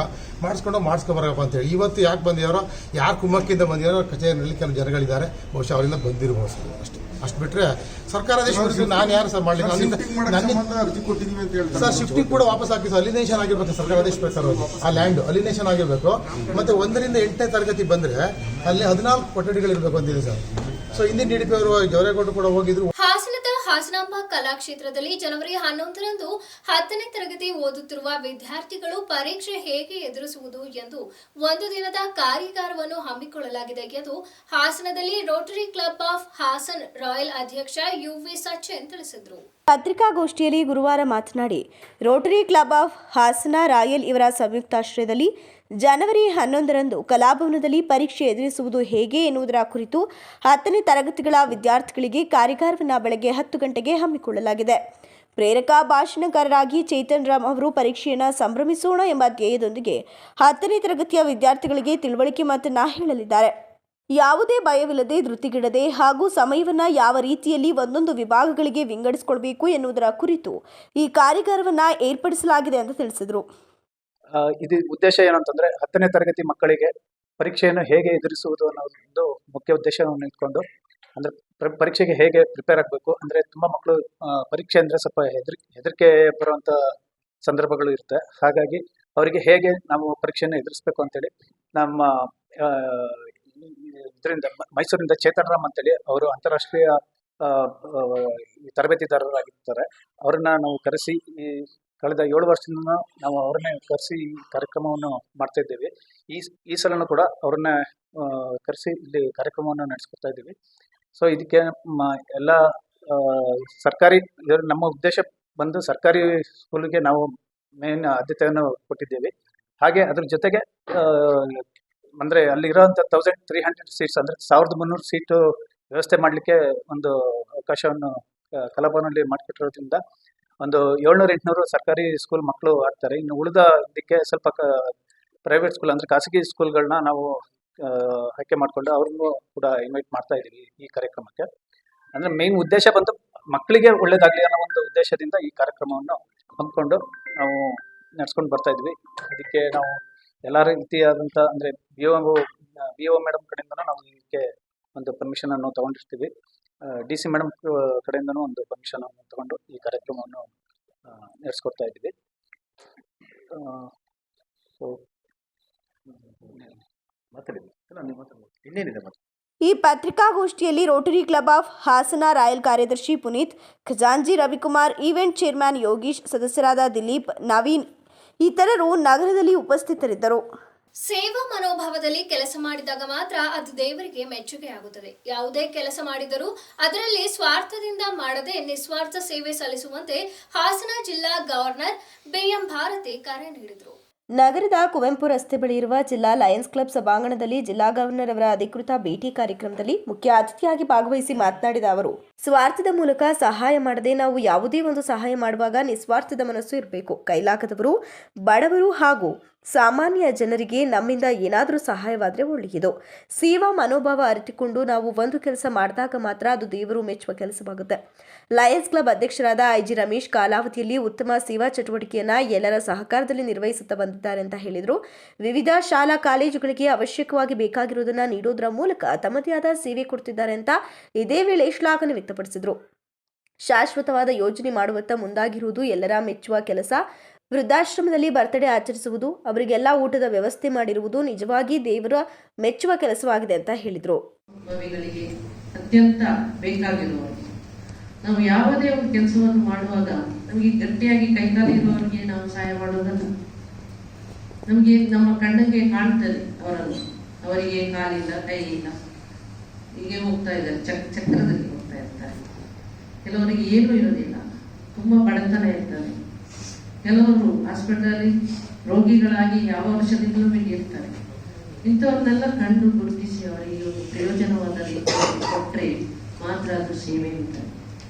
ಮಾಡಿಸ್ಕೊಬರಪ್ಪ ಅಂತೇಳಿ. ಇವತ್ತು ಯಾಕೆ ಬಂದಿದ್ದಾರೋ, ಯಾರು ಕುಮ್ಮಕ್ಕಿಂದ ಬಂದಿದ್ದಾರೋ ಕಚೇರಿಯಲ್ಲಿ ಕೆಲವು ಜನಗಳಿದ್ದಾರೆ, ಬಹುಶಃ ಅವರಿಂದ ಬಂದಿರಬಹುದು ಸರ್. ಅಷ್ಟು ಬಿಟ್ಟರೆ ಸರ್ಕಾರ ಆದೇಶ ನಾನು ಯಾರು ಸರ್ ಮಾಡಲಿಕ್ಕೆ ಸರ್. ಶಿಫ್ಟಿಂಗ್ ಕೂಡ ವಾಪಸ್ ಹಾಕಿ ಸರ್. ಅಲಿನೇಷನ್ ಆಗಿರ್ಬೇಕು ಸರ್ಕಾರ ಆದೇಶ ಪ್ರಕಾರ. ಆ ಲ್ಯಾಂಡ್ ಅಲಿನೇಷನ್ ಆಗಿರಬೇಕು. ಮತ್ತು 1ರಿಂದ 8ನೇ ತರಗತಿ ಬಂದರೆ ಅಲ್ಲಿ 14 ಕೊಠಡಿಗಳಿರಬೇಕು ಅಂತಿದೆ ಸರ್. ಸೊ ಹಿಂದಿನ DDP ಅವರು ಜವರೇಗೌಡರು ಕೂಡ ಹೋಗಿದ್ರು. ಹಾಸನದ ಹಾಸನಾಂಬ ಕಲಾಕ್ಷೇತ್ರದಲ್ಲಿ ಜನವರಿ 11ರಂದು 10ನೇ ತರಗತಿ ಓದುತ್ತಿರುವ ವಿದ್ಯಾರ್ಥಿಗಳು ಪರೀಕ್ಷೆ ಹೇಗೆ ಎದುರಿಸುವುದು ಎಂದು ಒಂದು ದಿನದ ಕಾರ್ಯಾಗಾರವನ್ನು ಹಮ್ಮಿಕೊಳ್ಳಲಾಗಿದೆ ಎಂದು ಹಾಸನದಲ್ಲಿ Rotary Club of Hassan Royal ಅಧ್ಯಕ್ಷ ಯುವಿ ಸಚಿನ್ ತಿಳಿಸಿದರು. ಪತ್ರಿಕಾಗೋಷ್ಠಿಯಲ್ಲಿ ಗುರುವಾರ ಮಾತನಾಡಿ Rotary Club of Hassan Royal ಇವರ ಸಂಯುಕ್ತಾಶ್ರಯದಲ್ಲಿ ಜನವರಿ 11ರಂದು ಕಲಾಭವನದಲ್ಲಿ ಪರೀಕ್ಷೆ ಎದುರಿಸುವುದು ಹೇಗೆ ಎನ್ನುವುದರ ಕುರಿತು 10ನೇ ತರಗತಿಗಳ ವಿದ್ಯಾರ್ಥಿಗಳಿಗೆ ಕಾರ್ಯಾಗಾರವನ್ನು ಬೆಳಗ್ಗೆ 10 ಗಂಟೆಗೆ ಹಮ್ಮಿಕೊಳ್ಳಲಾಗಿದೆ. ಪ್ರೇರಕ ಭಾಷಣಕಾರರಾಗಿ ಚೇತನ್ ರಾಮ್ ಅವರು ಪರೀಕ್ಷೆಯನ್ನು ಸಂಭ್ರಮಿಸೋಣ ಎಂಬ ಧ್ಯೇಯದೊಂದಿಗೆ 10ನೇ ತರಗತಿಯ ವಿದ್ಯಾರ್ಥಿಗಳಿಗೆ ತಿಳುವಳಿಕೆ ಮಾತನ್ನ ಹೇಳಲಿದ್ದಾರೆ. ಯಾವುದೇ ಭಯವಿಲ್ಲದೆ ಧೃತಿಗೆಡದೆ ಹಾಗೂ ಸಮಯವನ್ನು ಯಾವ ರೀತಿಯಲ್ಲಿ ಒಂದೊಂದು ವಿಭಾಗಗಳಿಗೆ ವಿಂಗಡಿಸಿಕೊಳ್ಬೇಕು ಎನ್ನುವುದರ ಕುರಿತು ಈ ಕಾರ್ಯಾಗಾರವನ್ನು ಏರ್ಪಡಿಸಲಾಗಿದೆ ಅಂತ ತಿಳಿಸಿದರು. ಇದು ಉದ್ದೇಶ ಏನಂತಂದ್ರೆ 10ನೇ ತರಗತಿ ಮಕ್ಕಳಿಗೆ ಪರೀಕ್ಷೆಯನ್ನು ಹೇಗೆ ಎದುರಿಸುವುದು ಅನ್ನೋದು ಮುಖ್ಯ ಉದ್ದೇಶವನ್ನು ಇಟ್ಕೊಂಡು, ಅಂದ್ರೆ ಪರೀಕ್ಷೆಗೆ ಹೇಗೆ ಪ್ರಿಪೇರ್ ಆಗಬೇಕು. ಅಂದ್ರೆ ತುಂಬಾ ಮಕ್ಕಳು ಪರೀಕ್ಷೆ ಅಂದ್ರೆ ಸ್ವಲ್ಪ ಹೆದರಿಕೆ ಬರುವಂತ ಸಂದರ್ಭಗಳು ಇರುತ್ತೆ. ಹಾಗಾಗಿ ಅವರಿಗೆ ಹೇಗೆ ನಾವು ಪರೀಕ್ಷೆಯನ್ನು ಎದುರಿಸಬೇಕು ಅಂತೇಳಿ ನಮ್ಮ ಇದರಿಂದ ಮೈಸೂರಿಂದ ಚೇತನ್ ರಾಮ್ ಅಂತೇಳಿ ಅವರು ಅಂತಾರಾಷ್ಟ್ರೀಯ ತರಬೇತಿದಾರರಾಗಿರ್ತಾರೆ. ಅವ್ರನ್ನ ನಾವು ಕರೆಸಿ ಕಳೆದ 7 ವರ್ಷದಿಂದ ನಾವು ಅವ್ರನ್ನೇ ಕರೆಸಿ ಈ ಕಾರ್ಯಕ್ರಮವನ್ನು ಮಾಡ್ತಾ ಇದ್ದೇವೆ. ಈ ಸಲನೂ ಕೂಡ ಅವ್ರನ್ನ ಕರೆಸಿ ಇಲ್ಲಿ ಕಾರ್ಯಕ್ರಮವನ್ನು ನಡೆಸ್ಕೊಡ್ತಾ ಇದ್ದೀವಿ. ಸೊ ಇದಕ್ಕೆ ಎಲ್ಲ ಸರ್ಕಾರಿ, ನಮ್ಮ ಉದ್ದೇಶ ಬಂದು ಸರ್ಕಾರಿ ಸ್ಕೂಲಿಗೆ ನಾವು ಮೇನ್ ಆದ್ಯತೆಯನ್ನು ಕೊಟ್ಟಿದ್ದೇವೆ. ಹಾಗೆ ಅದ್ರ ಜೊತೆಗೆ ಅಂದರೆ ಅಲ್ಲಿರೋಂಥ 1300 ಸೀಟ್ಸ್ ಅಂದರೆ 1300 ಸೀಟು ವ್ಯವಸ್ಥೆ ಮಾಡಲಿಕ್ಕೆ ಒಂದು ಅವಕಾಶವನ್ನು ಕಲಾಭವನಲ್ಲಿ ಮಾಡಿಕೊಟ್ಟಿರೋದ್ರಿಂದ ಒಂದು 700-800 ಸರ್ಕಾರಿ ಸ್ಕೂಲ್ ಮಕ್ಕಳು ಆಗ್ತಾರೆ. ಇನ್ನು ಉಳಿದ ಇದಕ್ಕೆ ಸ್ವಲ್ಪ ಪ್ರೈವೇಟ್ ಸ್ಕೂಲ್ ಅಂದರೆ ಖಾಸಗಿ ಸ್ಕೂಲ್ಗಳನ್ನ ನಾವು ಆಯ್ಕೆ ಮಾಡಿಕೊಂಡು ಅವ್ರನ್ನೂ ಕೂಡ ಇನ್ವೈಟ್ ಮಾಡ್ತಾ ಇದ್ದೀವಿ ಈ ಕಾರ್ಯಕ್ರಮಕ್ಕೆ. ಅಂದರೆ ಮೇನ್ ಉದ್ದೇಶ ಬಂದು ಮಕ್ಕಳಿಗೆ ಒಳ್ಳೇದಾಗಲಿ ಅನ್ನೋ ಒಂದು ಉದ್ದೇಶದಿಂದ ಈ ಕಾರ್ಯಕ್ರಮವನ್ನು ಹಮ್ಮಿಕೊಂಡು ನಾವು ನಡೆಸ್ಕೊಂಡು ಬರ್ತಾ ಇದ್ವಿ. ಅದಕ್ಕೆ ನಾವು ಎಲ್ಲ ರೀತಿಯಾದಂಥ ಅಂದರೆ ಬಿ ಒ ಮೇಡಮ್ ಕಡೆಯಿಂದನೂ ನಾವು ಇದಕ್ಕೆ ಒಂದು ಪರ್ಮಿಷನ್ ಅನ್ನು ತಗೊಂಡಿರ್ತೀವಿ. DC ಮೇಡಮ್ ಕಡೆಯಿಂದನೂ ಒಂದು ಪರ್ಮಿಷನ್ ಅನ್ನು ತಗೊಂಡು ಈ ಕಾರ್ಯಕ್ರಮವನ್ನು ನಡೆಸ್ಕೊಡ್ತಾ ಇದ್ದೀವಿ. ಈ ಪತ್ರಿಕಾಗೋಷ್ಠಿಯಲ್ಲಿ Rotary Club of Hassan royal ಕಾರ್ಯದರ್ಶಿ ಪುನೀತ್, ಖಜಾಂಜಿ ರವಿಕುಮಾರ್, ಈವೆಂಟ್ ಚೇರ್ಮನ್ ಯೋಗೀಶ್, ಸದಸ್ಯರಾದ ದಿಲೀಪ್, ನವೀನ್ ಇತರರು ನಗರದಲ್ಲಿ ಉಪಸ್ಥಿತರಿದ್ದರು. ಸೇವಾ ಮನೋಭಾವದಲ್ಲಿ ಕೆಲಸ ಮಾಡಿದಾಗ ಮಾತ್ರ ಅದು ದೇವರಿಗೆ ಮೆಚ್ಚುಗೆ ಆಗುತ್ತದೆ. ಯಾವುದೇ ಕೆಲಸ ಮಾಡಿದರೂ ಅದರಲ್ಲಿ ಸ್ವಾರ್ಥದಿಂದ ಮಾಡದೆ ನಿಸ್ವಾರ್ಥ ಸೇವೆ ಸಲ್ಲಿಸುವಂತೆ ಹಾಸನ ಜಿಲ್ಲಾ ಗವರ್ನರ್ BM ಭಾರತಿ ಕರೆ ನೀಡಿದರು. ನಗರದ ಕುವೆಂಪು ರಸ್ತೆ ಬಳಿ ಇರುವ ಜಿಲ್ಲಾ ಲಯನ್ಸ್ ಕ್ಲಬ್ ಸಭಾಂಗಣದಲ್ಲಿ ಜಿಲ್ಲಾ ಗವರ್ನರ್ ಅವರ ಅಧಿಕೃತ ಭೇಟಿ ಕಾರ್ಯಕ್ರಮದಲ್ಲಿ ಮುಖ್ಯ ಅತಿಥಿಯಾಗಿ ಭಾಗವಹಿಸಿ ಮಾತನಾಡಿದ ಅವರು, ಸ್ವಾರ್ಥದ ಮೂಲಕ ಸಹಾಯ ಮಾಡದೆ ನಾವು ಯಾವುದೇ ಒಂದು ಸಹಾಯ ಮಾಡುವಾಗ ನಿಸ್ವಾರ್ಥದ ಮನಸ್ಸು ಇರಬೇಕು. ಕೈಲಾಗದವರು, ಬಡವರು ಹಾಗೂ ಸಾಮಾನ್ಯ ಜನರಿಗೆ ನಮ್ಮಿಂದ ಏನಾದರೂ ಸಹಾಯವಾದರೆ ಒಳ್ಳೆಯದು. ಸೇವಾ ಮನೋಭಾವ ಅರಿತುಕೊಂಡು ನಾವು ಒಂದು ಕೆಲಸ ಮಾಡಿದಾಗ ಮಾತ್ರ ಅದು ದೇವರು ಮೆಚ್ಚುವ ಕೆಲಸವಾಗುತ್ತೆ. ಲಯನ್ಸ್ ಕ್ಲಬ್ ಅಧ್ಯಕ್ಷರಾದ IG ರಮೇಶ್ ಕಾಲಾವಧಿಯಲ್ಲಿ ಉತ್ತಮ ಸೇವಾ ಚಟುವಟಿಕೆಯನ್ನು ಎಲ್ಲರ ಸಹಕಾರದಲ್ಲಿ ನಿರ್ವಹಿಸುತ್ತಾ ಬಂದಿದ್ದಾರೆ ಅಂತ ಹೇಳಿದರು. ವಿವಿಧ ಶಾಲಾ ಕಾಲೇಜುಗಳಿಗೆ ಅವಶ್ಯಕವಾಗಿ ಬೇಕಾಗಿರುವುದನ್ನು ನೀಡೋದರ ಮೂಲಕ ತಮ್ಮದೇ ಆದ ಸೇವೆ ಕೊಡ್ತಿದ್ದಾರೆ ಅಂತ ಇದೇ ವೇಳೆ ಶ್ಲಾಘನೆ ವ್ಯಕ್ತಪಡಿಸಿದರು. ಶಾಶ್ವತವಾದ ಯೋಜನೆ ಮಾಡುವತ್ತ ಮುಂದಾಗಿರುವುದು ಎಲ್ಲರ ಮೆಚ್ಚುವ ಕೆಲಸ. ವೃದ್ಧಾಶ್ರಮದಲ್ಲಿ ಬರ್ತ್ಡೇ ಆಚರಿಸುವುದು, ಅವರಿಗೆಲ್ಲ ಊಟದ ವ್ಯವಸ್ಥೆ ಮಾಡಿರುವುದು ನಿಜವಾಗಿ ದೇವರ ಮೆಚ್ಚುವ ಕೆಲಸವಾಗಿದೆ ಅಂತ ಹೇಳಿದರು. ಅತ್ಯಂತ ಬೇಕಾಗಿರುವವರು ನಾವು ಯಾವುದೇ ಒಂದು ಕೆಲಸವನ್ನು ಮಾಡುವಾಗ ನಮಗೆ ಗಟ್ಟಿಯಾಗಿ ಕೈಕಾಲು ಇರುವವರಿಗೆ ನಾವು ಸಹಾಯ ಮಾಡೋದಲ್ಲ. ನಮಗೆ ನಮ್ಮ ಕಣ್ಣಿಗೆ ಕಾಣ್ತದೆ ಅವರಿಗೆ ಕಾಲಿಲ್ಲ, ಕೈ ಇಲ್ಲ, ಹೀಗೆ ಹೋಗ್ತಾ ಇದ್ದಾರೆ, ಚಕ್ರದಲ್ಲಿ ಹೋಗ್ತಾ ಇರ್ತಾರೆ. ಕೆಲವರಿಗೆ ಏನೂ ಇರೋದಿಲ್ಲ, ತುಂಬಾ ಬಡತನ ಇರ್ತಾರೆ. ಕೆಲವರು ಹಾಸ್ಪಿಟಲ್ ರೋಗಿಗಳಾಗಿ ಯಾವ ವರ್ಷದಿಂದಲೂ ಇರ್ತಾರೆ. ಇಂಥವ್ರನ್ನೆಲ್ಲ ಕಂಡು ಗುರುತಿಸಿ ಅವರಿಗೆ ಒಂದು ಪ್ರಯೋಜನವಾದ ರೀತಿಯಲ್ಲಿ ಕೊಟ್ಟರೆ ಮಾತ್ರ ಅದು ಸೇವೆ ಇರ್ತದೆ.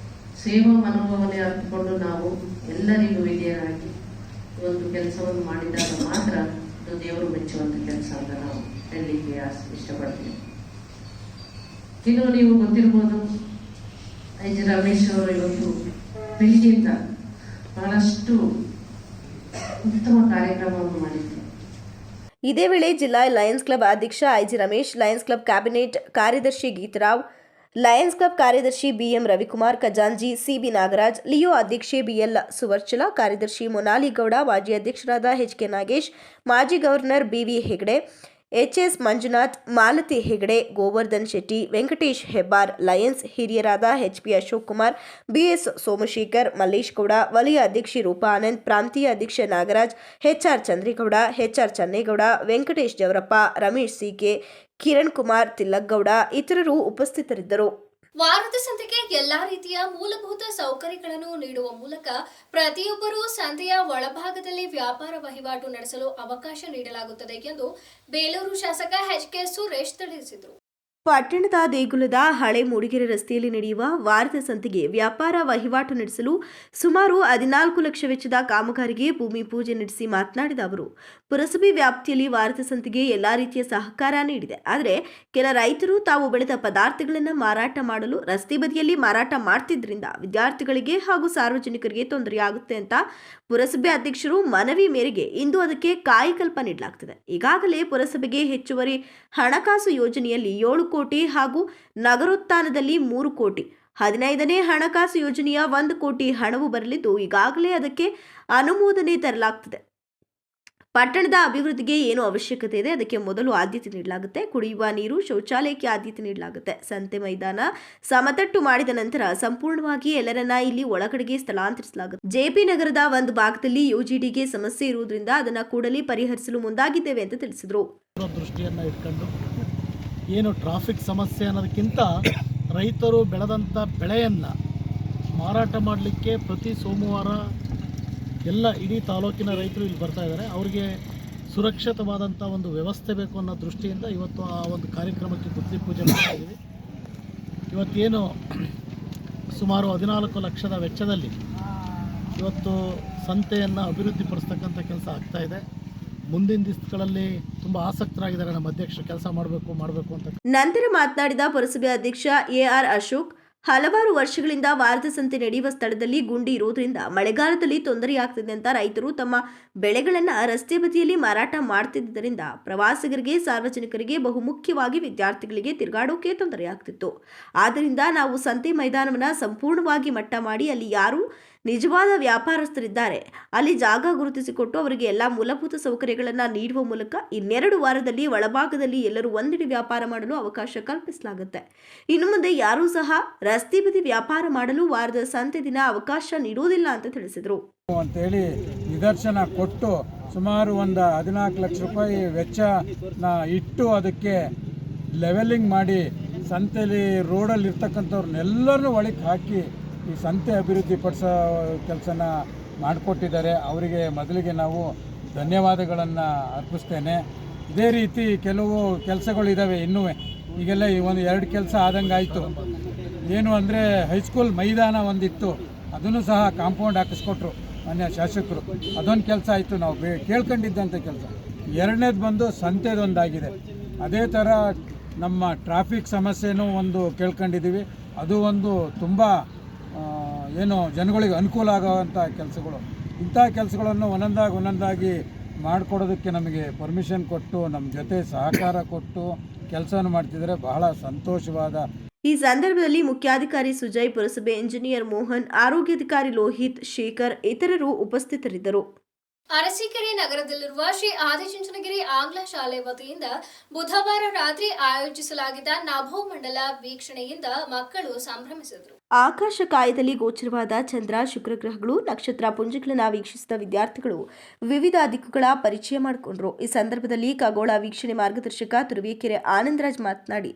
ಸೇವಾ ಮನೋಭಾವನೆ ಅರ್ಥಕೊಂಡು ನಾವು ಎಲ್ಲರಿಗೂ ವಿಧೇಯರಾಗಿ ಒಂದು ಕೆಲಸವನ್ನು ಮಾಡಿದಾಗ ಮಾತ್ರ ಅದು ದೇವರು ಮೆಚ್ಚುವಂಥ ಕೆಲಸ ಅಂತ ನಾವು ಹೇಳಲಿಕ್ಕೆ ಇಷ್ಟಪಡ್ತೀವಿ. ಇನ್ನು ನೀವು ಗೊತ್ತಿರ್ಬೋದು, IG ರಮೇಶ್ ಅವರು ಇವತ್ತು ಬೆಳಿಗ್ಗೆಯಿಂದ ಬಹಳಷ್ಟು ಉತ್ತಮ ಕಾರ್ಯಕ್ರಮವನ್ನು ಮಾಡಿದ್ದಾರೆ. ಇದೇ ವೇಳೆ ಜಿಲ್ಲಾ ಲಯನ್ಸ್ ಕ್ಲಬ್ ಅಧ್ಯಕ್ಷ IG Ramesh, Lions club cabinet ಕಾರ್ಯದರ್ಶಿ ಗೀತರಾವ್, ಲಯನ್ಸ್ ಕ್ಲಬ್ ಕಾರ್ಯದರ್ಶಿ BM Ravikumar, ಖಜಾಂಜಿ CB Nagaraj, Leo ಅಧ್ಯಕ್ಷೆ BL ಸುವರ್ಚಲ, ಕಾರ್ಯದರ್ಶಿ ಮೊನಾಲಿ ಗೌಡ, ಮಾಜಿ ಅಧ್ಯಕ್ಷರಾದ HK ನಾಗೇಶ್, ಮಾಜಿ governor BV Hegde, H S Manjunath, Malathi Hegde, Govardhan Shetty, Venkatesh Hebbar, Lions ಹಿರಿಯರಾದ ಎಚ್ಪಿ ಅಶೋಕ್ ಕುಮಾರ್, ಬಿಎಸ್ ಸೋಮಶೇಖರ್, ಮಲ್ಲೇಶ್ ಗೌಡ, ವಲಯ ಅಧ್ಯಕ್ಷೆ ರೂಪಾ ಆನಂದ್, ಪ್ರಾಂತೀಯ ಅಧ್ಯಕ್ಷ Nagaraj, HR Chandregowda, HR Channegowda, Venkatesh Javarappa, Ramesh C K, Kiran Kumar ತಿಲ್ಲಗೌಡ ಇತರರು ಉಪಸ್ಥಿತರಿದ್ದರು. ವಾರದ ಸಂತೆಗೆ ಎಲ್ಲಾ ರೀತಿಯ ಮೂಲಭೂತ ಸೌಕರ್ಯಗಳನ್ನು ನೀಡುವ ಮೂಲಕ ಪ್ರತಿಯೊಬ್ಬರೂ ಸಂತೆಯ ಒಳಭಾಗದಲ್ಲಿ ವ್ಯಾಪಾರ ವಹಿವಾಟು ನಡೆಸಲು ಅವಕಾಶ ನೀಡಲಾಗುತ್ತದೆ ಎಂದು ಬೇಲೂರು ಶಾಸಕ ಎಚ್.ಕೆ. ಸುರೇಶ್ ತಿಳಿಸಿದರು. ಪಟ್ಟಣದ ದೇಗುಲದ ಹಳೆ ಮೂಡಿಗೆರೆ ರಸ್ತೆಯಲ್ಲಿ ನಡೆಯುವ ವಾರದ ಸಂತೆಗೆ ವ್ಯಾಪಾರ ವಹಿವಾಟು ನಡೆಸಲು ಸುಮಾರು 14 ಲಕ್ಷ ವೆಚ್ಚದ ಕಾಮಗಾರಿಗೆ ಭೂಮಿ ಪೂಜೆ ನಡೆಸಿ ಮಾತನಾಡಿದ ಅವರು, ಪುರಸಭೆ ವ್ಯಾಪ್ತಿಯಲ್ಲಿ ವಾರದ ಸಂತೆಗೆ ಎಲ್ಲಾ ರೀತಿಯ ಸಹಕಾರ ನೀಡಿದೆ. ಆದರೆ ಕೆಲ ರೈತರು ತಾವು ಬೆಳೆದ ಪದಾರ್ಥಗಳನ್ನು ಮಾರಾಟ ಮಾಡಲು ರಸ್ತೆ ಬದಿಯಲ್ಲಿ ಮಾರಾಟ ಮಾಡ್ತಿದ್ರಿಂದ ವಿದ್ಯಾರ್ಥಿಗಳಿಗೆ ಹಾಗೂ ಸಾರ್ವಜನಿಕರಿಗೆ ತೊಂದರೆಯಾಗುತ್ತೆ ಅಂತ ಪುರಸಭೆ ಅಧ್ಯಕ್ಷರು ಮನವಿ ಮೇರೆಗೆ ಇಂದು ಅದಕ್ಕೆ ಕಾಯಕಲ್ಪ ನೀಡಲಾಗುತ್ತದೆ. ಈಗಾಗಲೇ ಪುರಸಭೆಗೆ ಹೆಚ್ಚುವರಿ ಹಣಕಾಸು ಯೋಜನೆಯಲ್ಲಿ 7 ಕೋಟಿ ಹಾಗೂ ನಗರೋತ್ಥಾನದಲ್ಲಿ 3 ಕೋಟಿ, 15ನೇ ಹಣಕಾಸು ಯೋಜನೆಯ 1 ಕೋಟಿ ಹಣವು ಬರಲಿದ್ದು ಈಗಾಗಲೇ ಅದಕ್ಕೆ ಅನುಮೋದನೆ ತರಲಾಗುತ್ತದೆ. ಪಟ್ಟಣದ ಅಭಿವೃದ್ಧಿಗೆ ಏನು ಅವಶ್ಯಕತೆ ಇದೆ ಅದಕ್ಕೆ ಮೊದಲು ಆದ್ಯತೆ ನೀಡಲಾಗುತ್ತೆ. ಕುಡಿಯುವ ನೀರು, ಶೌಚಾಲಯಕ್ಕೆ ಆದ್ಯತೆ ನೀಡಲಾಗುತ್ತೆ. ಸಂತೆ ಮೈದಾನ ಸಮತಟ್ಟು ಮಾಡಿದ ನಂತರ ಸಂಪೂರ್ಣವಾಗಿ ಎಲ್ಲರನ್ನ ಇಲ್ಲಿ ಒಳಗಡೆಗೆ ಸ್ಥಳಾಂತರಿಸಲಾಗುತ್ತೆ. ಜೆಪಿ ನಗರದ ಒಂದು ಭಾಗದಲ್ಲಿ ಯುಜಿಡಿಗೆ ಸಮಸ್ಯೆ ಇರುವುದರಿಂದ ಅದನ್ನು ಕೂಡಲೇ ಪರಿಹರಿಸಲು ಮುಂದಾಗಿದ್ದೇವೆ ಅಂತ ತಿಳಿಸಿದರು. ದೃಷ್ಟಿಯನ್ನು ಇಟ್ಕೊಂಡು ಏನು ಟ್ರಾಫಿಕ್ ಸಮಸ್ಯೆ ಅನ್ನೋದಕ್ಕಿಂತ ರೈತರು ಬೆಳೆದಂಥ ಬೆಳೆಯನ್ನು ಮಾರಾಟ ಮಾಡಲಿಕ್ಕೆ ಪ್ರತಿ ಸೋಮವಾರ ಎಲ್ಲ ಇಡೀ ತಾಲೂಕಿನ ರೈತರು ಇಲ್ಲಿ ಬರ್ತಾ ಇದ್ದಾರೆ. ಅವರಿಗೆ ಸುರಕ್ಷಿತವಾದಂಥ ಒಂದು ವ್ಯವಸ್ಥೆ ಬೇಕು ಅನ್ನೋ ದೃಷ್ಟಿಯಿಂದ ಇವತ್ತು ಆ ಒಂದು ಕಾರ್ಯಕ್ರಮಕ್ಕೆ ಗುದ್ಲಿ ಪೂಜೆ ಮಾಡ್ತಾ ಇದ್ದೀವಿ. ಇವತ್ತೇನು ಸುಮಾರು 14 ಲಕ್ಷದ ವೆಚ್ಚದಲ್ಲಿ ಇವತ್ತು ಸಂತೆಯನ್ನು ಅಭಿವೃದ್ಧಿಪಡಿಸ್ತಕ್ಕಂಥ ಕೆಲಸ ಆಗ್ತಾಯಿದೆ. ಮುಂದಿನ ದಿವಸಗಳಲ್ಲಿ ತುಂಬ ಆಸಕ್ತರಾಗಿದ್ದಾರೆ ನಮ್ಮ ಅಧ್ಯಕ್ಷರು ಕೆಲಸ ಮಾಡಬೇಕು ಅಂತ. ನಂತರ ಮಾತನಾಡಿದ ಪುರಸಭೆ ಅಧ್ಯಕ್ಷ ಎಆರ್ ಅಶೋಕ್, ಹಲವಾರು ವರ್ಷಗಳಿಂದ ವಾರದ ಸಂತೆ ನಡೆಯುವ ಸ್ಥಳದಲ್ಲಿ ಗುಂಡಿ ಇರುವುದರಿಂದ ಮಳೆಗಾಲದಲ್ಲಿ ತೊಂದರೆಯಾಗ್ತಿದೆ ಅಂತ ರೈತರು ತಮ್ಮ ಬೆಳೆಗಳನ್ನು ರಸ್ತೆ ಬದಿಯಲ್ಲಿ ಮಾರಾಟ ಮಾಡ್ತಿದ್ದರಿಂದ ಪ್ರವಾಸಿಗರಿಗೆ, ಸಾರ್ವಜನಿಕರಿಗೆ, ಬಹುಮುಖ್ಯವಾಗಿ ವಿದ್ಯಾರ್ಥಿಗಳಿಗೆ ತಿರುಗಾಡೋಕೆ ತೊಂದರೆಯಾಗ್ತಿತ್ತು. ಆದ್ದರಿಂದ ನಾವು ಸಂತೆ ಮೈದಾನವನ್ನು ಸಂಪೂರ್ಣವಾಗಿ ಮಟ್ಟ ಮಾಡಿ ಅಲ್ಲಿ ಯಾರು ನಿಜವಾದ ವ್ಯಾಪಾರಸ್ಥರಿದ್ದಾರೆ ಅಲ್ಲಿ ಜಾಗ ಗುರುತಿಸಿಕೊಟ್ಟು ಅವರಿಗೆ ಎಲ್ಲ ಮೂಲಭೂತ ಸೌಕರ್ಯಗಳನ್ನು ನೀಡುವ ಮೂಲಕ 2 ವಾರದಲ್ಲಿ ಒಳಭಾಗದಲ್ಲಿ ಎಲ್ಲರೂ ಒಂದೆಡೆ ವ್ಯಾಪಾರ ಮಾಡಲು ಅವಕಾಶ ಕಲ್ಪಿಸಲಾಗುತ್ತೆ. ಇನ್ನು ಮುಂದೆ ಯಾರೂ ಸಹ ರಸ್ತೆ ಬದಿ ವ್ಯಾಪಾರ ಮಾಡಲು ವಾರದ ಸಂತೆ ದಿನ ಅವಕಾಶ ನೀಡುವುದಿಲ್ಲ ಅಂತ ತಿಳಿಸಿದರು. ಅಂತೇಳಿ ನಿದರ್ಶನ ಕೊಟ್ಟು ಸುಮಾರು ಒಂದು 14 ಲಕ್ಷ ರೂಪಾಯಿ ವೆಚ್ಚನ ಇಟ್ಟು ಅದಕ್ಕೆ ಲೆವೆಲಿಂಗ್ ಮಾಡಿ ಸಂತೆಯಲ್ಲಿ ರೋಡಲ್ಲಿ ಇರ್ತಕ್ಕಂಥವ್ರನ್ನೆಲ್ಲರನ್ನೂ ಒಳಗೆ ಹಾಕಿ ಈ ಸಂತೆ ಅಭಿವೃದ್ಧಿ ಪಡಿಸೋ ಕೆಲಸನ ಮಾಡಿಕೊಟ್ಟಿದ್ದಾರೆ. ಅವರಿಗೆ ಮೊದಲಿಗೆ ನಾವು ಧನ್ಯವಾದಗಳನ್ನು ಅರ್ಪಿಸ್ತೇನೆ. ಇದೇ ರೀತಿ ಕೆಲವು ಕೆಲಸಗಳಿದ್ದಾವೆ ಇನ್ನೂ. ಈಗೆಲ್ಲ ಈ 2 ಕೆಲಸ ಆದಂಗೆ ಆಯಿತು. ಏನು ಅಂದರೆ ಹೈಸ್ಕೂಲ್ ಮೈದಾನ ಒಂದಿತ್ತು, ಅದನ್ನು ಸಹ ಕಾಂಪೌಂಡ್ ಹಾಕಿಸ್ಕೊಟ್ರು ಮಾನ್ಯ ಶಾಸಕರು. ಅದೊಂದು ಕೆಲಸ ಆಯಿತು, ನಾವು ಕೇಳ್ಕೊಂಡಿದ್ದಂಥ ಕೆಲಸ. 2ನೇದು ಬಂದು ಸಂತೆದೊಂದಾಗಿದೆ. ಅದೇ ಥರ ನಮ್ಮ ಟ್ರಾಫಿಕ್ ಸಮಸ್ಯೆನೂ ಒಂದು ಕೇಳ್ಕೊಂಡಿದ್ದೀವಿ. ಅದು ಒಂದು ತುಂಬ ಏನು ಜನಗಳಿಗೆ ಅನುಕೂಲ ಆಗುವಂಥ ಕೆಲಸಗಳು. ಇಂಥ ಕೆಲಸಗಳನ್ನು ಒಂದೊಂದಾಗಿ ಮಾಡಿಕೊಡೋದಕ್ಕೆ ನಮಗೆ ಪರ್ಮಿಷನ್ ಕೊಟ್ಟು ನಮ್ಮ ಜೊತೆ ಸಹಕಾರ ಕೊಟ್ಟು ಕೆಲಸವನ್ನು ಮಾಡ್ತಿದ್ದಾರೆ. ಬಹಳ ಸಂತೋಷವಾದ. ಈ ಸಂದರ್ಭದಲ್ಲಿ ಮುಖ್ಯಾಧಿಕಾರಿ ಸುಜಯ್, ಪುರಸಭೆ ಇಂಜಿನಿಯರ್ ಮೋಹನ್, ಆರೋಗ್ಯಾಧಿಕಾರಿ ಲೋಹಿತ್, ಶೇಖರ್ ಇತರರು ಉಪಸ್ಥಿತರಿದ್ದರು. ಅರಸೀಕೆರೆ ನಗರದಲ್ಲಿರುವ ಶ್ರೀ ಆದಿಚುಂಚನಗಿರಿ ಆಂಗ್ಲ ಶಾಲೆ ವತಿಯಿಂದ ಬುಧವಾರ ರಾತ್ರಿ ಆಯೋಜಿಸಲಾಗಿದ್ದ ನಭೋಮಂಡಲ ವೀಕ್ಷಣೆಯಿಂದ ಮಕ್ಕಳು ಸಂಭ್ರಮಿಸಿದರು. ಆಕಾಶ ಕಾಯದಲ್ಲಿ ಗೋಚರವಾದ ಚಂದ್ರ, ಶುಕ್ರ ಗ್ರಹಗಳು, ನಕ್ಷತ್ರ ಪುಂಜಗಳನ್ನು ವೀಕ್ಷಿಸಿದ ವಿದ್ಯಾರ್ಥಿಗಳು ವಿವಿಧ ದಿಕ್ಕುಗಳ ಪರಿಚಯ ಮಾಡಿಕೊಂಡರು. ಈ ಸಂದರ್ಭದಲ್ಲಿ ಖಗೋಳ ವೀಕ್ಷಣೆ ಮಾರ್ಗದರ್ಶಕ ತುರುವೇಕೆರೆ ಆನಂದರಾಜ್ ಮಾತನಾಡಿ,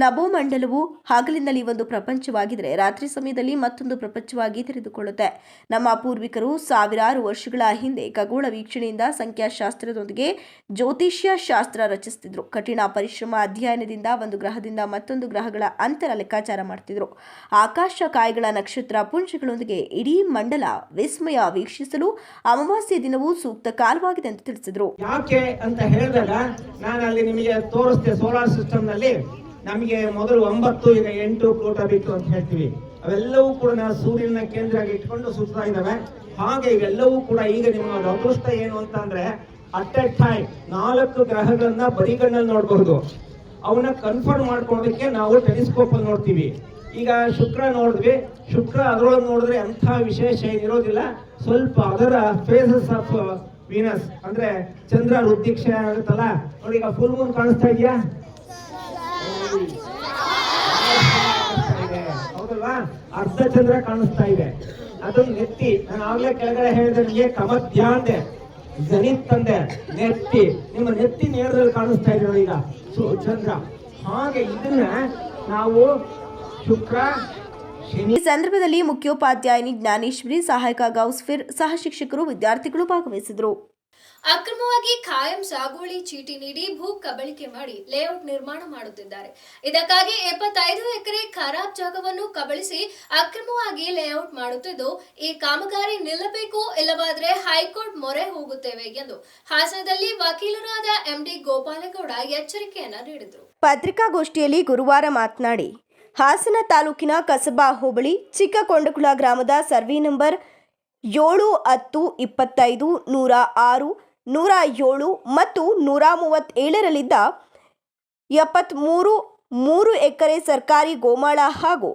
ನಭೋಮಂಡಲವು ಹಗಲಿನಲ್ಲಿ ಒಂದು ಪ್ರಪಂಚವಾಗಿದ್ದರೆ ರಾತ್ರಿ ಸಮಯದಲ್ಲಿ ಮತ್ತೊಂದು ಪ್ರಪಂಚವಾಗಿ ತೆರೆದುಕೊಳ್ಳುತ್ತೆ. ನಮ್ಮ ಪೂರ್ವಿಕರು ಸಾವಿರಾರು ವರ್ಷಗಳ ಹಿಂದೆ ಖಗೋಳ ವೀಕ್ಷಣೆಯಿಂದ ಸಂಖ್ಯಾಶಾಸ್ತ್ರದೊಂದಿಗೆ ಜ್ಯೋತಿಷ್ಯ ಶಾಸ್ತ್ರ ರಚಿಸುತ್ತಿದ್ರು. ಕಠಿಣ ಪರಿಶ್ರಮ ಅಧ್ಯಯನದಿಂದ ಒಂದು ಗ್ರಹದಿಂದ ಮತ್ತೊಂದು ಗ್ರಹಗಳ ಅಂತರ ಲೆಕ್ಕಾಚಾರ ಮಾಡ್ತಿದ್ರು. ಆಕಾಶ ಕಾಯಗಳ ನಕ್ಷತ್ರ ಪುಂಜಗಳೊಂದಿಗೆ ಇಡೀ ಮಂಡಲ ವಿಸ್ಮಯ ವೀಕ್ಷಿಸಲು ಅಮಾವಾಸ್ಯೆ ದಿನವೂ ಸೂಕ್ತ ಕಾಲವಾಗಿದೆ ಅಂತ ತಿಳಿಸಿದ್ರು. ಯಾಕೆ ಅಂತ ಹೇಳಿದಾಗ ನಾನು ಅಲ್ಲಿ ನಿಮಗೆ ತೋರಿಸ್ತೆ. ಸೋಲಾರ್ ಸಿಸ್ಟಮ್ ನಲ್ಲಿ ನಮಗೆ ಮೊದಲು 9, ಈಗ 8 ಪ್ಲೂಟೋ ಬಿಟ್ಟು ಅಂತ ಹೇಳ್ತೀವಿ. ಅವೆಲ್ಲವೂ ಕೂಡ ನಾವು ಸೂರ್ಯನ ಕೇಂದ್ರ ಇಟ್ಕೊಂಡು ಸುತ್ತಾ ಇದ್ದಾವೆ. ಹಾಗೆ ಇವೆಲ್ಲವೂ ಕೂಡ ಈಗ ನಿಮ್ಮ ಅದೃಷ್ಟ ಏನು ಅಂತ ಅಂದ್ರೆ ಅಟ್ ಎ ಟೈಮ್ 4 ಗ್ರಹಗಳನ್ನ ಬರಿಗಣ್ಣಲ್ಲಿ ನೋಡಬಹುದು. ಅವನ್ನ ಕನ್ಫರ್ಮ್ ಮಾಡ್ಕೊಳ್ಳೋದಕ್ಕೆ ನಾವು ಟೆಲಿಸ್ಕೋಪ್ ಅಲ್ಲಿ ನೋಡ್ತೀವಿ. ಈಗ ಶುಕ್ರ ನೋಡಿದ್ವಿ, ಶುಕ್ರ ಅದರೊಳಗೆ ನೋಡಿದ್ರೆ ಅಂಥ ವಿಶೇಷ ಏನಿರೋದಿಲ್ಲ. ಸ್ವಲ್ಪ ಅದರ ಫೇಸಸ್ ಆಫ್ ವೀನಸ್ ಅಂದ್ರೆ ಚಂದ್ರ ವೃದ್ಧಿಕ್ಷ ಆಗುತ್ತಲ್ಲ ನೋಡಿ, ಈಗ ಫುಲ್ ಮೂನ್ ಕಾಣಿಸ್ತಾ ಇದೆಯಾ? ಹೌದಲ್ವಾ? ಅರ್ಧ ಚಂದ್ರ ಕಾಣಿಸ್ತಾ ಇದೆ. ಅದೊಂದು ನೆತ್ತಿ. ನಾನು ಆಗ್ಲೇ ಕೆಳಗಡೆ ಹೇಳಿದೆ ನಿಮಗೆ ಕಮಧ್ಯ ಅಂದೆ, ಜನಿತ್ ಅಂದೆ, ನೆತ್ತಿ. ನಿಮ್ಮ ನೆತ್ತಿ ನೇರದಲ್ಲಿ ಕಾಣಿಸ್ತಾ ಇದೆ ನೋಡಿ ಈಗ ಚಂದ್ರ. ಹಾಗೆ ಇದನ್ನ ನಾವು ಶುಕ್ರ ಈ ಸಂದರ್ಭದಲ್ಲಿ ಮುಖ್ಯೋಪಾಧ್ಯಾಯಿನಿ ಜ್ಞಾನೇಶ್ವರಿ, ಸಹಾಯಕ ಗೌಸ್ಫಿರ್, ಸಹ ಶಿಕ್ಷಕರು, ವಿದ್ಯಾರ್ಥಿಗಳು ಭಾಗವಹಿಸಿದರು. ಅಕ್ರಮವಾಗಿ ಖಾಯಂ ಸಾಗುವಳಿ ಚೀಟಿ ನೀಡಿ ಭೂ ಕಬಳಿಕೆ ಮಾಡಿ ಲೇಔಟ್ ನಿರ್ಮಾಣ ಮಾಡುತ್ತಿದ್ದಾರೆ. ಇದಕ್ಕಾಗಿ 75 ಎಕರೆ ಖರಾಬ್ ಜಾಗವನ್ನು ಕಬಳಿಸಿ ಅಕ್ರಮವಾಗಿ ಲೇಔಟ್ ಮಾಡುತ್ತಿದ್ದು, ಈ ಕಾಮಗಾರಿ ನಿಲ್ಲಬೇಕು, ಇಲ್ಲವಾದರೆ ಹೈಕೋರ್ಟ್ ಮೊರೆ ಹೋಗುತ್ತೇವೆ ಎಂದು ಹಾಸನದಲ್ಲಿ ವಕೀಲರಾದ ಎಂಡಿ ಗೋಪಾಲಗೌಡ ಎಚ್ಚರಿಕೆಯನ್ನ ನೀಡಿದರು. ಪತ್ರಿಕಾಗೋಷ್ಠಿಯಲ್ಲಿ ಗುರುವಾರ ಮಾತನಾಡಿ, ಹಾಸನ ತಾಲೂಕಿನ ಕಸಬಾ ಹೋಬಳಿ ಚಿಕ್ಕಕೊಂಡಕುಳ ಗ್ರಾಮದ ಸರ್ವೆ ನಂಬರ್ 7, 10, 25, 106, 107 ಮತ್ತು 137ರಲ್ಲಿದ್ದ 73 ಎಕರೆ ಸರ್ಕಾರಿ ಗೋಮಾಳ ಹಾಗೂ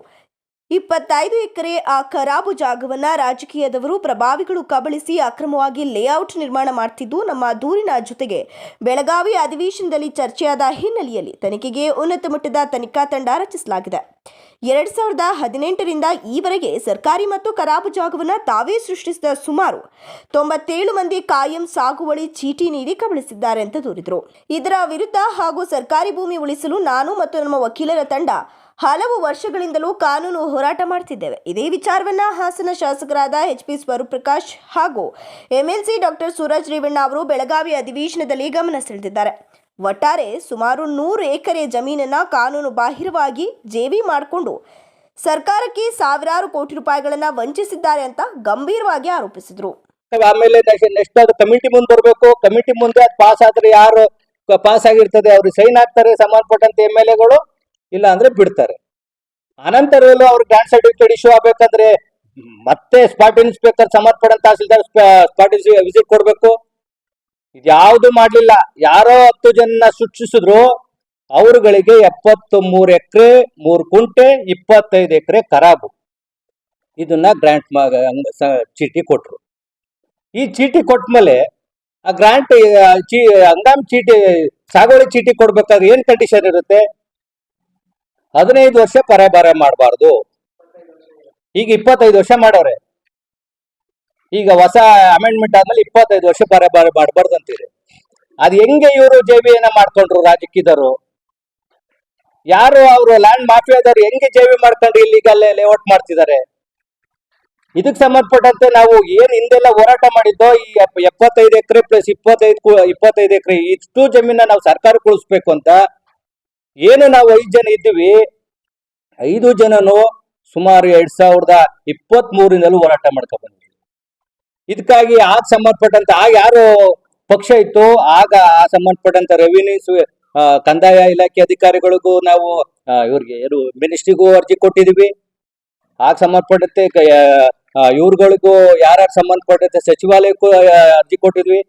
25 ಎಕರೆ ಆ ಖರಾಬು ಜಾಗವನ್ನು ರಾಜಕೀಯದವರು, ಪ್ರಭಾವಿಗಳು ಕಬಳಿಸಿ ಅಕ್ರಮವಾಗಿ ಲೇಔಟ್ ನಿರ್ಮಾಣ ಮಾಡುತ್ತಿದ್ದು, ನಮ್ಮ ದೂರಿನ ಜೊತೆಗೆ ಬೆಳಗಾವಿ ಅಧಿವೇಶನದಲ್ಲಿ ಚರ್ಚೆಯಾದ ಹಿನ್ನೆಲೆಯಲ್ಲಿ ತನಿಖೆಗೆ ಉನ್ನತ ಮಟ್ಟದ ತನಿಖಾ ತಂಡ ರಚಿಸಲಾಗಿದೆ. 2018ರಿಂದ ಈವರೆಗೆ ಸರ್ಕಾರಿ ಮತ್ತು ಖರಾಬು ಜಾಗವನ್ನು ತಾವೇ ಸೃಷ್ಟಿಸಿದ ಸುಮಾರು 97 ಮಂದಿ ಕಾಯಂ ಸಾಗುವಳಿ ಚೀಟಿ ನೀಡಿ ಕಬಳಿಸಿದ್ದಾರೆ ಅಂತ ದೂರಿದರು. ಇದರ ವಿರುದ್ಧ ಹಾಗೂ ಸರ್ಕಾರಿ ಭೂಮಿ ಉಳಿಸಲು ನಾನು ಮತ್ತು ನಮ್ಮ ವಕೀಲರ ತಂಡ ಹಲವು ವರ್ಷಗಳಿಂದಲೂ ಕಾನೂನು ಹೋರಾಟ ಮಾಡುತ್ತಿದ್ದೇವೆ. ಇದೇ ವಿಚಾರವನ್ನ ಹಾಸನ ಶಾಸಕರಾದ HP ಸ್ವರೂಪ್ ಪ್ರಕಾಶ್ ಹಾಗೂ MLC ಡಾಕ್ಟರ್ ಸೂರಜ್ ರೇವಣ್ಣ ಅವರು ಬೆಳಗಾವಿ ಅಧಿವೇಶನದಲ್ಲಿ ಗಮನ ಸೆಳೆದಿದ್ದಾರೆ. ಒಟ್ಟಾರೆ ಸುಮಾರು 100 ಎಕರೆ ಜಮೀನನ್ನ ಕಾನೂನು ಬಾಹಿರವಾಗಿ ಜೇವಿ ಮಾಡಿಕೊಂಡು ಸರ್ಕಾರಕ್ಕೆ ಸಾವಿರಾರು ಕೋಟಿ ರೂಪಾಯಿಗಳನ್ನ ವಂಚಿಸಿದ್ದಾರೆ ಅಂತ ಗಂಭೀರವಾಗಿ ಆರೋಪಿಸಿದರು. ಆಮೇಲೆ ನೆಕ್ಸ್ಟ್ ಅದು ಕಮಿಟಿ ಮುಂದೆ ಬರಬೇಕು. ಕಮಿಟಿ ಮುಂದೆ ಅದು ಪಾಸ್ ಆದ್ರೆ ಯಾರು ಪಾಸ್ ಆಗಿರ್ತದೆ ಅವ್ರಿಗೆ ಸೈನ್ ಹಾಕ್ತಾರೆ ಸಂಬಂಧಪಟ್ಟಂತೆ MLAಗಳು, ಇಲ್ಲ ಅಂದ್ರೆ ಬಿಡ್ತಾರೆ. ಅನಂತರದಲ್ಲೂ ಅವ್ರ ಗ್ರಾಂಟ್ ಸರ್ಟಿಫಿಕೇಟ್ ಇಶ್ಯೂ ಆಗ್ಬೇಕಂದ್ರೆ ಮತ್ತೆ ಸ್ಪಾಟ್ ಇನ್ಸ್ಪೆಕ್ಟರ್ ಸಂಬಂಧಪಟ್ಟಂತ ತಹಸೀಲ್ದಾರ್ ಸ್ಪಾಟ್ ವಿಸಿಟ್ ಕೊಡ್ಬೇಕು. ಇದ್ಯಾವುದು ಮಾಡ್ಲಿಲ್ಲ. ಯಾರೋ 10 ಜನ ಸೃಷ್ಟಿಸಿದ್ರು, ಅವರುಗಳಿಗೆ 73 ಎಕರೆ 3 ಕುಂಟೆ 25 ಎಕರೆ ಖರಾಬು. ಇದನ್ನ ಗ್ರಾಂಟ್ ಚೀಟಿ ಕೊಟ್ರು. ಈ ಚೀಟಿ ಕೊಟ್ಮೇಲೆ ಆ ಗ್ರಾಂಟ್ ಹಂಗಾಮ್ ಚೀಟಿ ಸಾಗುವಳಿ ಚೀಟಿ ಕೊಡ್ಬೇಕಾದ್ರೆ ಏನ್ ಕಂಡೀಷನ್ ಇರುತ್ತೆ? 15 ವರ್ಷ ಪರಭಾರ ಮಾಡಬಾರ್ದು. ಈಗ 25 ವರ್ಷ ಮಾಡವ್ರೆ. ಈಗ ಹೊಸ ಅಮೆಂಡ್ಮೆಂಟ್ ಆದ್ಮೇಲೆ 25 ವರ್ಷ ಪರಭಾರ ಮಾಡಬಾರ್ದು ಅಂತಿದೆ. ಅದ್ ಹೆಂಗೆ ಇವರು JVನ ಮಾಡ್ಕೊಂಡ್ರು ರಾಜಕೀಯದವರು? ಯಾರು ಅವರು ಲ್ಯಾಂಡ್ ಮಾಫಿಯಾದವ್ರು ಹೆಂಗೆ JV ಮಾಡ್ಕೊಂಡು ಇಲ್ಲಿಗಲ್ಲೇ ಲೇಔಟ್ ಮಾಡ್ತಿದ್ದಾರೆ? ಇದಕ್ಕೆ ಸಂಬಂಧಪಟ್ಟಂತೆ ನಾವು ಏನ್ ಹಿಂದೆಲ್ಲ ಹೋರಾಟ ಮಾಡಿದ್ದೋ, ಈ 75 ಎಕರೆ ಪ್ಲಸ್ 25 ಎಕರೆ ಇಷ್ಟು ಜಮೀನ ನಾವು ಸರ್ಕಾರಕ್ಕೆ ಉಳಿಸ್ಬೇಕು ಅಂತ ಏನು ನಾವು 5 ಜನ ಇದ್ದೀವಿ. 5 ಜನನು ಸುಮಾರು 2023ರಿಂದಲೂ ಹೋರಾಟ ಮಾಡ್ಕೊಂಡ್ ಬಂದ್ವಿ. ಇದಕ್ಕಾಗಿ ಆಗ ಸಂಬಂಧಪಟ್ಟಂತ ಯಾರು ಪಕ್ಷ ಇತ್ತು ಆಗ ಆ ಸಂಬಂಧಪಟ್ಟಂತ ರೆವಿನ್ಯೂ ಕಂದಾಯ ಇಲಾಖೆ ಅಧಿಕಾರಿಗಳಿಗೂ ನಾವು ಇವ್ರಿಗೆ ಮಿನಿಸ್ಟ್ರಿಗೂ ಅರ್ಜಿ ಕೊಟ್ಟಿದೀವಿ. ಆಗ ಸಂಬಂಧಪಟ್ಟಂತೆ ಇವ್ರುಗಳಿಗೂ ಯಾರ್ಯಾರು ಸಂಬಂಧಪಟ್ಟಂತೆ ಸಚಿವಾಲಯಕ್ಕೂ ಅರ್ಜಿ ಕೊಟ್ಟಿದ್ವಿ.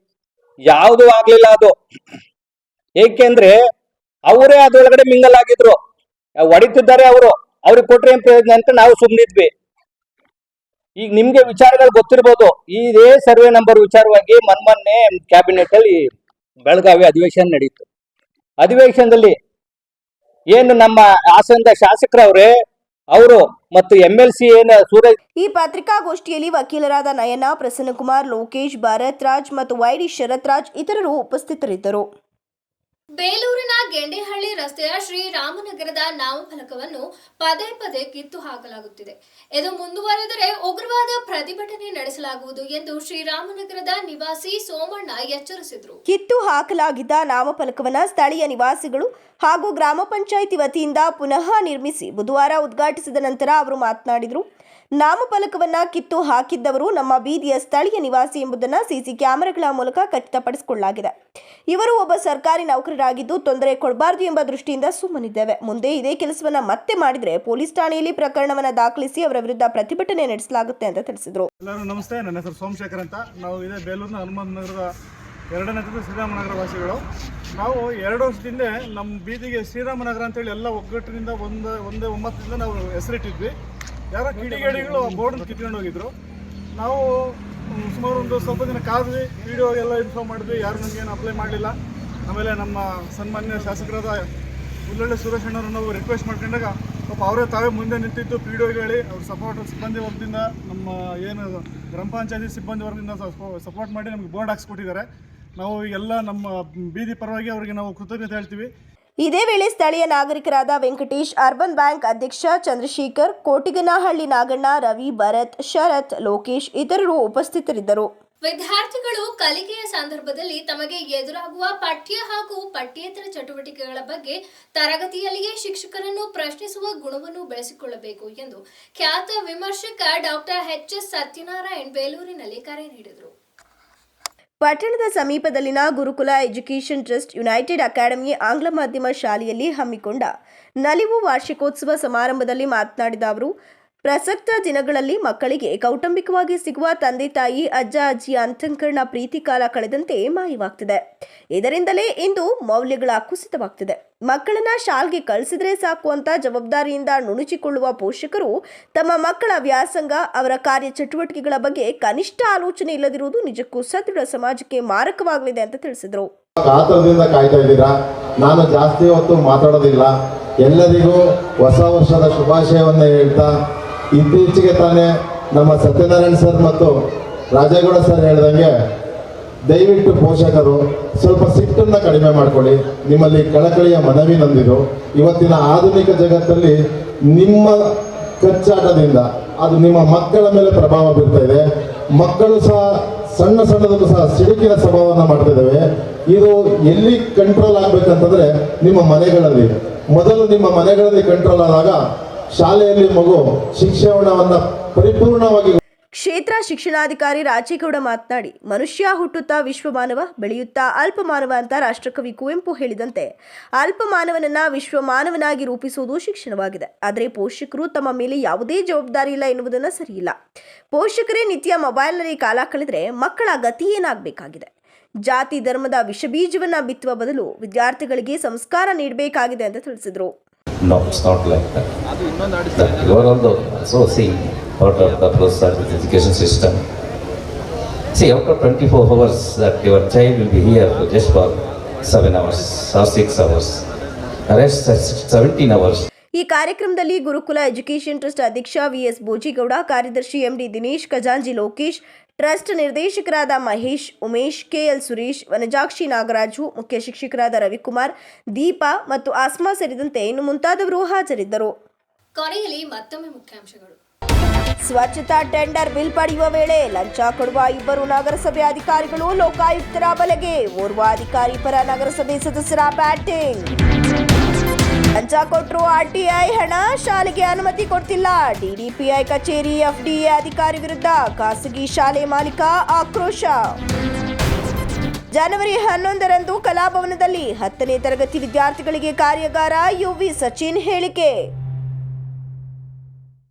ಯಾವುದು ಆಗ್ಲಿಲ್ಲ ಅದು. ಏಕೆಂದ್ರೆ ಅವರೇ ಅದ್ರೊಳಗಡೆ ಮಿಂಗಲ್ ಆಗಿದ್ರು, ಹೊಡಿತಿದ್ದಾರೆ ಅವರು. ಅವ್ರಿಗೆ ಕೊಟ್ರೆ ಏನ್ ಪ್ರಯೋಜನ ಅಂತ ನಾವು ಸುಮ್ಮನಿದ್ವಿ. ಈಗ ನಿಮ್ಗೆ ವಿಚಾರಗಳು ಗೊತ್ತಿರ್ಬೋದು. ಇದೇ ಸರ್ವೆ ನಂಬರ್ ವಿಚಾರವಾಗಿ ಮೊನ್ನೆ ಕ್ಯಾಬಿನೆಟ್ ಅಲ್ಲಿ ಬೆಳಗಾವಿ ಅಧಿವೇಶನ ನಡೀತು. ಅಧಿವೇಶನದಲ್ಲಿ ಏನು ನಮ್ಮ ಹಾಸನದ ಶಾಸಕರವ್ರೆ ಅವರು ಮತ್ತು MLC ಏನು ಸೂರಜ್. ಈ ಪತ್ರಿಕಾಗೋಷ್ಠಿಯಲ್ಲಿ ವಕೀಲರಾದ ನಯನ, ಪ್ರಸನ್ನಕುಮಾರ್, ಲೋಕೇಶ್, ಭಾರತ್ ರಾಜ್ ಮತ್ತು YD ಶರತ್ ರಾಜ್ ಇತರರು ಉಪಸ್ಥಿತರಿದ್ದರು. ಬೇಲೂರಿನ ಗೆಂಡೇಹಳ್ಳಿ ರಸ್ತೆಯ ಶ್ರೀರಾಮನಗರದ ನಾಮಫಲಕವನ್ನು ಪದೇ ಪದೇ ಕಿತ್ತು ಹಾಕಲಾಗುತ್ತಿದೆ. ಇದು ಮುಂದುವರೆದರೆ ಉಗ್ರವಾದ ಪ್ರತಿಭಟನೆ ನಡೆಸಲಾಗುವುದು ಎಂದು ಶ್ರೀರಾಮನಗರದ ನಿವಾಸಿ ಸೋಮಣ್ಣ ಎಚ್ಚರಿಸಿದರು. ಕಿತ್ತು ಹಾಕಲಾಗಿದ್ದ ನಾಮಫಲಕವನ್ನು ಸ್ಥಳೀಯ ನಿವಾಸಿಗಳು ಹಾಗೂ ಗ್ರಾಮ ಪಂಚಾಯಿತಿ ವತಿಯಿಂದ ಪುನಃ ನಿರ್ಮಿಸಿ ಬುಧವಾರ ಉದ್ಘಾಟಿಸಿದ ನಂತರ ಅವರು ಮಾತನಾಡಿದರು. ನಾಮಫಲಕವನ್ನು ಕಿತ್ತು ಹಾಕಿದ್ದವರು ನಮ್ಮ ಬೀದಿಯ ಸ್ಥಳೀಯ ನಿವಾಸಿ ಎಂಬುದನ್ನು CC ಕ್ಯಾಮೆರಾಗಳ ಮೂಲಕ ಖಚಿತಪಡಿಸಿಕೊಳ್ಳಲಾಗಿದೆ. ಇವರು ಒಬ್ಬ ಸರ್ಕಾರಿ ನೌಕರರಾಗಿದ್ದು ತೊಂದರೆ ಕೊಡಬಾರದು ಎಂಬ ದೃಷ್ಟಿಯಿಂದ ಸುಮ್ಮನಿದ್ದೇವೆ. ಮುಂದೆ ಇದೇ ಕೆಲಸವನ್ನ ಮತ್ತೆ ಮಾಡಿದರೆ ಪೊಲೀಸ್ ಠಾಣೆಯಲ್ಲಿ ಪ್ರಕರಣವನ್ನು ದಾಖಲಿಸಿ ಅವರ ವಿರುದ್ಧ ಪ್ರತಿಭಟನೆ ನಡೆಸಲಾಗುತ್ತೆ ಅಂತ ತಿಳಿಸಿದರು. ಎಲ್ಲರೂ ನಮಸ್ತೆ, ನನ್ನ ಹೆಸರು ಸೋಮಶೇಖರ್ ಅಂತ. ನಾವು ಇದೇ ಬೇಲೂರಿನ ಹನುಮಂತನಗರದ 2ನೇ ಹಂತದ ಶ್ರೀರಾಮನಗರ ವಾಸಿಗಳು. ನಾವು 2 ವರ್ಷದಿಂದ ನಮ್ಮ ಬೀದಿಗೆ ಶ್ರೀರಾಮನಗರ ಅಂತೇಳಿ ಎಲ್ಲ ಒಗ್ಗಟ್ಟಿನಿಂದ ಒಂದೇ ಒಮ್ಮತದಿಂದ ನಾವು ಹೆಸರಿಟ್ಟಿದ್ವಿ. ಯಾರೋ ಕಿಡಿಗೇಡಿಗಳು ಆ ಬೋರ್ಡ್ ಕಿತ್ಕೊಂಡು ಹೋಗಿದ್ರು. ನಾವು ಸುಮಾರು ಒಂದು ಸ್ವಲ್ಪ ದಿನ ಕಾದ್ವಿ, ವಿಡಿಯೋಗೆಲ್ಲ ಇನ್ಫಾರ್ಮ್ ಮಾಡಿದ್ವಿ, ಯಾರು ನಮಗೇನು ಅಪ್ಲೈ ಮಾಡಲಿಲ್ಲ. ಆಮೇಲೆ ನಮ್ಮ ಸನ್ಮಾನ್ಯ ಶಾಸಕರಾದ ಉಳ್ಳಳ್ಳಿ ಸುರೇಶ್ ಅಣ್ಣವ್ರನ್ನ ನಾವು ರಿಕ್ವೆಸ್ಟ್ ಮಾಡ್ಕೊಂಡಾಗ ಪಾಪ ಅವರೇ ತಾವೇ ಮುಂದೆ ನಿಂತಿದ್ದು ಪಿ ಡಿ ಒ ಹೇಳಿ ಅವ್ರ ಸಿಬ್ಬಂದಿ ವರ್ಗದಿಂದ ನಮ್ಮ ಏನು ಗ್ರಾಮ ಪಂಚಾಯತಿ ಸಿಬ್ಬಂದಿ ವರ್ಗದಿಂದ ಸಪೋರ್ಟ್ ಮಾಡಿ ನಮಗೆ ಬೋರ್ಡ್ ಹಾಕ್ಸ್ಕೊಟ್ಟಿದ್ದಾರೆ. ನಾವು ಎಲ್ಲ ನಮ್ಮ ಬೀದಿ ಪರವಾಗಿ ಅವರಿಗೆ ನಾವು ಕೃತಜ್ಞತೆ ಹೇಳ್ತೀವಿ. ಇದೇ ವೇಳೆ ಸ್ಥಳೀಯ ನಾಗರಿಕರಾದ ವೆಂಕಟೇಶ್, ಅರ್ಬನ್ ಬ್ಯಾಂಕ್ ಅಧ್ಯಕ್ಷ ಚಂದ್ರಶೇಖರ್, ಕೋಟಿಗನಹಳ್ಳಿ ನಾಗಣ್ಣ, ರವಿ, ಭರತ್, ಶರತ್, ಲೋಕೇಶ್ ಇತರರು ಉಪಸ್ಥಿತರಿದ್ದರು. ವಿದ್ಯಾರ್ಥಿಗಳು ಕಲಿಕೆಯ ಸಂದರ್ಭದಲ್ಲಿ ತಮಗೆ ಎದುರಾಗುವ ಪಠ್ಯ ಹಾಗೂ ಪಠ್ಯೇತರ ಚಟುವಟಿಕೆಗಳ ಬಗ್ಗೆ ತರಗತಿಯಲ್ಲಿಯೇ ಶಿಕ್ಷಕರನ್ನು ಪ್ರಶ್ನಿಸುವ ಗುಣವನ್ನು ಬೆಳೆಸಿಕೊಳ್ಳಬೇಕು ಎಂದು ಖ್ಯಾತ ವಿಮರ್ಶಕ ಡಾಕ್ಟರ್ ಎಚ್.ಎಸ್. ಸತ್ಯನಾರಾಯಣ್ ಬೇಲೂರಿನಲ್ಲಿ ಕರೆ ನೀಡಿದರು. ಪಟ್ಟಣದ ಸಮೀಪದಲ್ಲಿನ ಗುರುಕುಲ ಎಜುಕೇಷನ್ ಟ್ರಸ್ಟ್ ಯುನೈಟೆಡ್ ಅಕಾಡೆಮಿ ಆಂಗ್ಲ ಮಾಧ್ಯಮ ಶಾಲೆಯಲ್ಲಿ ಹಮ್ಮಿಕೊಂಡ ನಲಿವು ವಾರ್ಷಿಕೋತ್ಸವ ಸಮಾರಂಭದಲ್ಲಿ ಮಾತನಾಡಿದ ಅವರು, ಪ್ರಸಕ್ತ ದಿನಗಳಲ್ಲಿ ಮಕ್ಕಳಿಗೆ ಕೌಟುಂಬಿಕವಾಗಿ ಸಿಗುವ ತಂದೆ ತಾಯಿ, ಅಜ್ಜ ಅಜ್ಜಿಯ ಅಂತಃಕರಣ ಪ್ರೀತಿ ಕಾಲ ಕಳೆದಂತೆ ಮಾಯವಾಗ್ತಿದೆ. ಇದರಿಂದಲೇ ಇಂದು ಮೌಲ್ಯಗಳ ಕುಸಿತವಾಗ್ತಿದೆ. ಮಕ್ಕಳನ್ನ ಶಾಲೆಗೆ ಕಳಿಸಿದ್ರೆ ಸಾಕು ಅಂತ ಜವಾಬ್ದಾರಿಯಿಂದ ನುಣುಚಿಕೊಳ್ಳುವ ಪೋಷಕರು ತಮ್ಮ ಮಕ್ಕಳ ವ್ಯಾಸಂಗ, ಅವರ ಕಾರ್ಯ ಚಟುವಟಿಕೆಗಳ ಬಗ್ಗೆ ಕನಿಷ್ಠ ಆಲೋಚನೆ ಇಲ್ಲದಿರುವುದು ನಿಜಕ್ಕೂ ಸದೃಢ ಸಮಾಜಕ್ಕೆ ಮಾರಕವಾಗಲಿದೆ ಅಂತ ತಿಳಿಸಿದರು. ಕಾತರದಿಂದ ಕಾಯ್ತಾ ಇದ್ದೀರಾ. ನಾನು ಜಾಸ್ತಿ ಹೊತ್ತು ಮಾತಾಡೋದಿಲ್ಲ. ಎಲ್ಲರಿಗೂ ಹೊಸ ವರ್ಷದ ಶುಭಾಶಯವನ್ನು ಹೇಳ್ತಾ, ಇತ್ತೀಚೆಗೆ ತಾನೇ ನಮ್ಮ ಸತ್ಯನಾರಾಯಣ್ ಸರ್ ಮತ್ತು ರಾಜೇಗೌಡ ಸರ್ ಹೇಳ್ದಂಗೆ ದಯವಿಟ್ಟು ಪೋಷಕರು ಸ್ವಲ್ಪ ಸಿಟ್ಟನ್ನು ಕಡಿಮೆ ಮಾಡಿಕೊಳ್ಳಿ. ನಿಮ್ಮಲ್ಲಿ ಕಳಕಳಿಯ ಮನವಿ ನಂದಿದು. ಇವತ್ತಿನ ಆಧುನಿಕ ಜಗತ್ತಲ್ಲಿ ನಿಮ್ಮ ಕಚ್ಚಾಟದಿಂದ ಅದು ನಿಮ್ಮ ಮಕ್ಕಳ ಮೇಲೆ ಪ್ರಭಾವ ಬೀರ್ತಾ ಇದೆ. ಮಕ್ಕಳು ಸಹ ಸಣ್ಣದಕ್ಕೂ ಸಹ ಸಿಡುಕಿನ ಸ್ವಭಾವವನ್ನು ಮಾಡ್ತಾ ಇದ್ದಾವೆ. ಇದು ಎಲ್ಲಿ ಕಂಟ್ರೋಲ್ ಆಗಬೇಕಂತಂದ್ರೆ ನಿಮ್ಮ ಮನೆಗಳಲ್ಲಿ. ಮೊದಲು ನಿಮ್ಮ ಮನೆಗಳಲ್ಲಿ ಕಂಟ್ರೋಲ್ ಆದಾಗ ಶಾಲೆಯಲ್ಲಿ ಮಗು ಶಿಕ್ಷಣವನ್ನು ಪರಿಪೂರ್ಣವಾಗಿ. ಕ್ಷೇತ್ರ ಶಿಕ್ಷಣಾಧಿಕಾರಿ ರಾಜೇಗೌಡ ಮಾತನಾಡಿ, ಮನುಷ್ಯ ಹುಟ್ಟುತ್ತಾ ವಿಶ್ವಮಾನವ, ಬೆಳೆಯುತ್ತಾ ಅಲ್ಪಮಾನವ ಅಂತ ರಾಷ್ಟ್ರಕವಿ ಕುವೆಂಪು ಹೇಳಿದಂತೆ ಅಲ್ಪಮಾನವನನ್ನ ವಿಶ್ವಮಾನವನಾಗಿ ರೂಪಿಸುವುದು ಶಿಕ್ಷಣವಾಗಿದೆ. ಆದರೆ ಪೋಷಕರು ತಮ್ಮ ಮೇಲೆ ಯಾವುದೇ ಜವಾಬ್ದಾರಿ ಇಲ್ಲ ಎನ್ನುವುದನ್ನು ಸರಿಯಿಲ್ಲ. ಪೋಷಕರೇ ನಿತ್ಯ ಮೊಬೈಲ್ನಲ್ಲಿ ಕಾಲ ಕಳೆದರೆ ಮಕ್ಕಳ ಗತಿ ಏನಾಗಬೇಕಾಗಿದೆ? ಜಾತಿ ಧರ್ಮದ ವಿಷಬೀಜವನ್ನ ಬಿತ್ತುವ ಬದಲು ವಿದ್ಯಾರ್ಥಿಗಳಿಗೆ ಸಂಸ್ಕಾರ ನೀಡಬೇಕಾಗಿದೆ ಅಂತ ತಿಳಿಸಿದರು. No, it's not like that. You are also seeing part of the process of the education system. See, out of 24 hours that your child will be here just for 7 hours or 6 hours. The rest 17 hours. ಈ ಕಾರ್ಯಕ್ರಮದಲ್ಲಿ ಗುರುಕುಲ education trust ಅಧ್ಯಕ್ಷ VS Bhojegowda, ಕಾರ್ಯದರ್ಶಿ MD Dinesh, ಖಜಾಂಜಿ Lokesh, trust ನಿರ್ದೇಶಕರಾದ Mahesh, Umesh, KL Suresh, Vanajakshi Nagaraju, ಮುಖ್ಯ ಶಿಕ್ಷಕರಾದ ರವಿಕುಮಾರ್, ದೀಪಾ ಮತ್ತು asthma ಸೇರಿದಂತೆ ಇನ್ನು ಮುಂತಾದವರು ಹಾಜರಿದ್ದರು. ಕೊನೆಯಲ್ಲಿ ಮತ್ತೊಮ್ಮೆ ಮುಖ್ಯಾಂಶಗಳು. ಸ್ವಚ್ಛತಾ ಟೆಂಡರ್ ಬಿಲ್ ಪಡೆಯುವ ವೇಳೆ ಲಂಚ ಕೊಡುವ 2 ನಗರಸಭೆ ಅಧಿಕಾರಿಗಳು ಲೋಕಾಯುಕ್ತರ ಬಲೆಗೆ. ಓರ್ವ ಅಧಿಕಾರಿ ಪರ ನಗರಸಭೆ ಸದಸ್ಯರ ಬ್ಯಾಟಿಂಗ್. ಲಂಚ ಕೊಟ್ಟರು ಆರ್ಟಿಐ ಹಣ, ಶಾಲೆಗೆ ಅನುಮತಿ ಕೊಡ್ತಿಲ್ಲ. ಡಿಡಿಪಿಐ ಕಚೇರಿ ಎಫ್ಡಿಎ ಅಧಿಕಾರಿ ವಿರುದ್ಧ ಖಾಸಗಿ ಶಾಲೆ ಮಾಲೀಕ ಆಕ್ರೋಶ. ಜನವರಿ 11ರಂದು ಕಲಾಭವನದಲ್ಲಿ 10ನೇ ತರಗತಿ ವಿದ್ಯಾರ್ಥಿಗಳಿಗೆ ಕಾರ್ಯಾಗಾರ. ಯುವಿ ಸಚಿನ್ ಹೇಳಿಕೆ.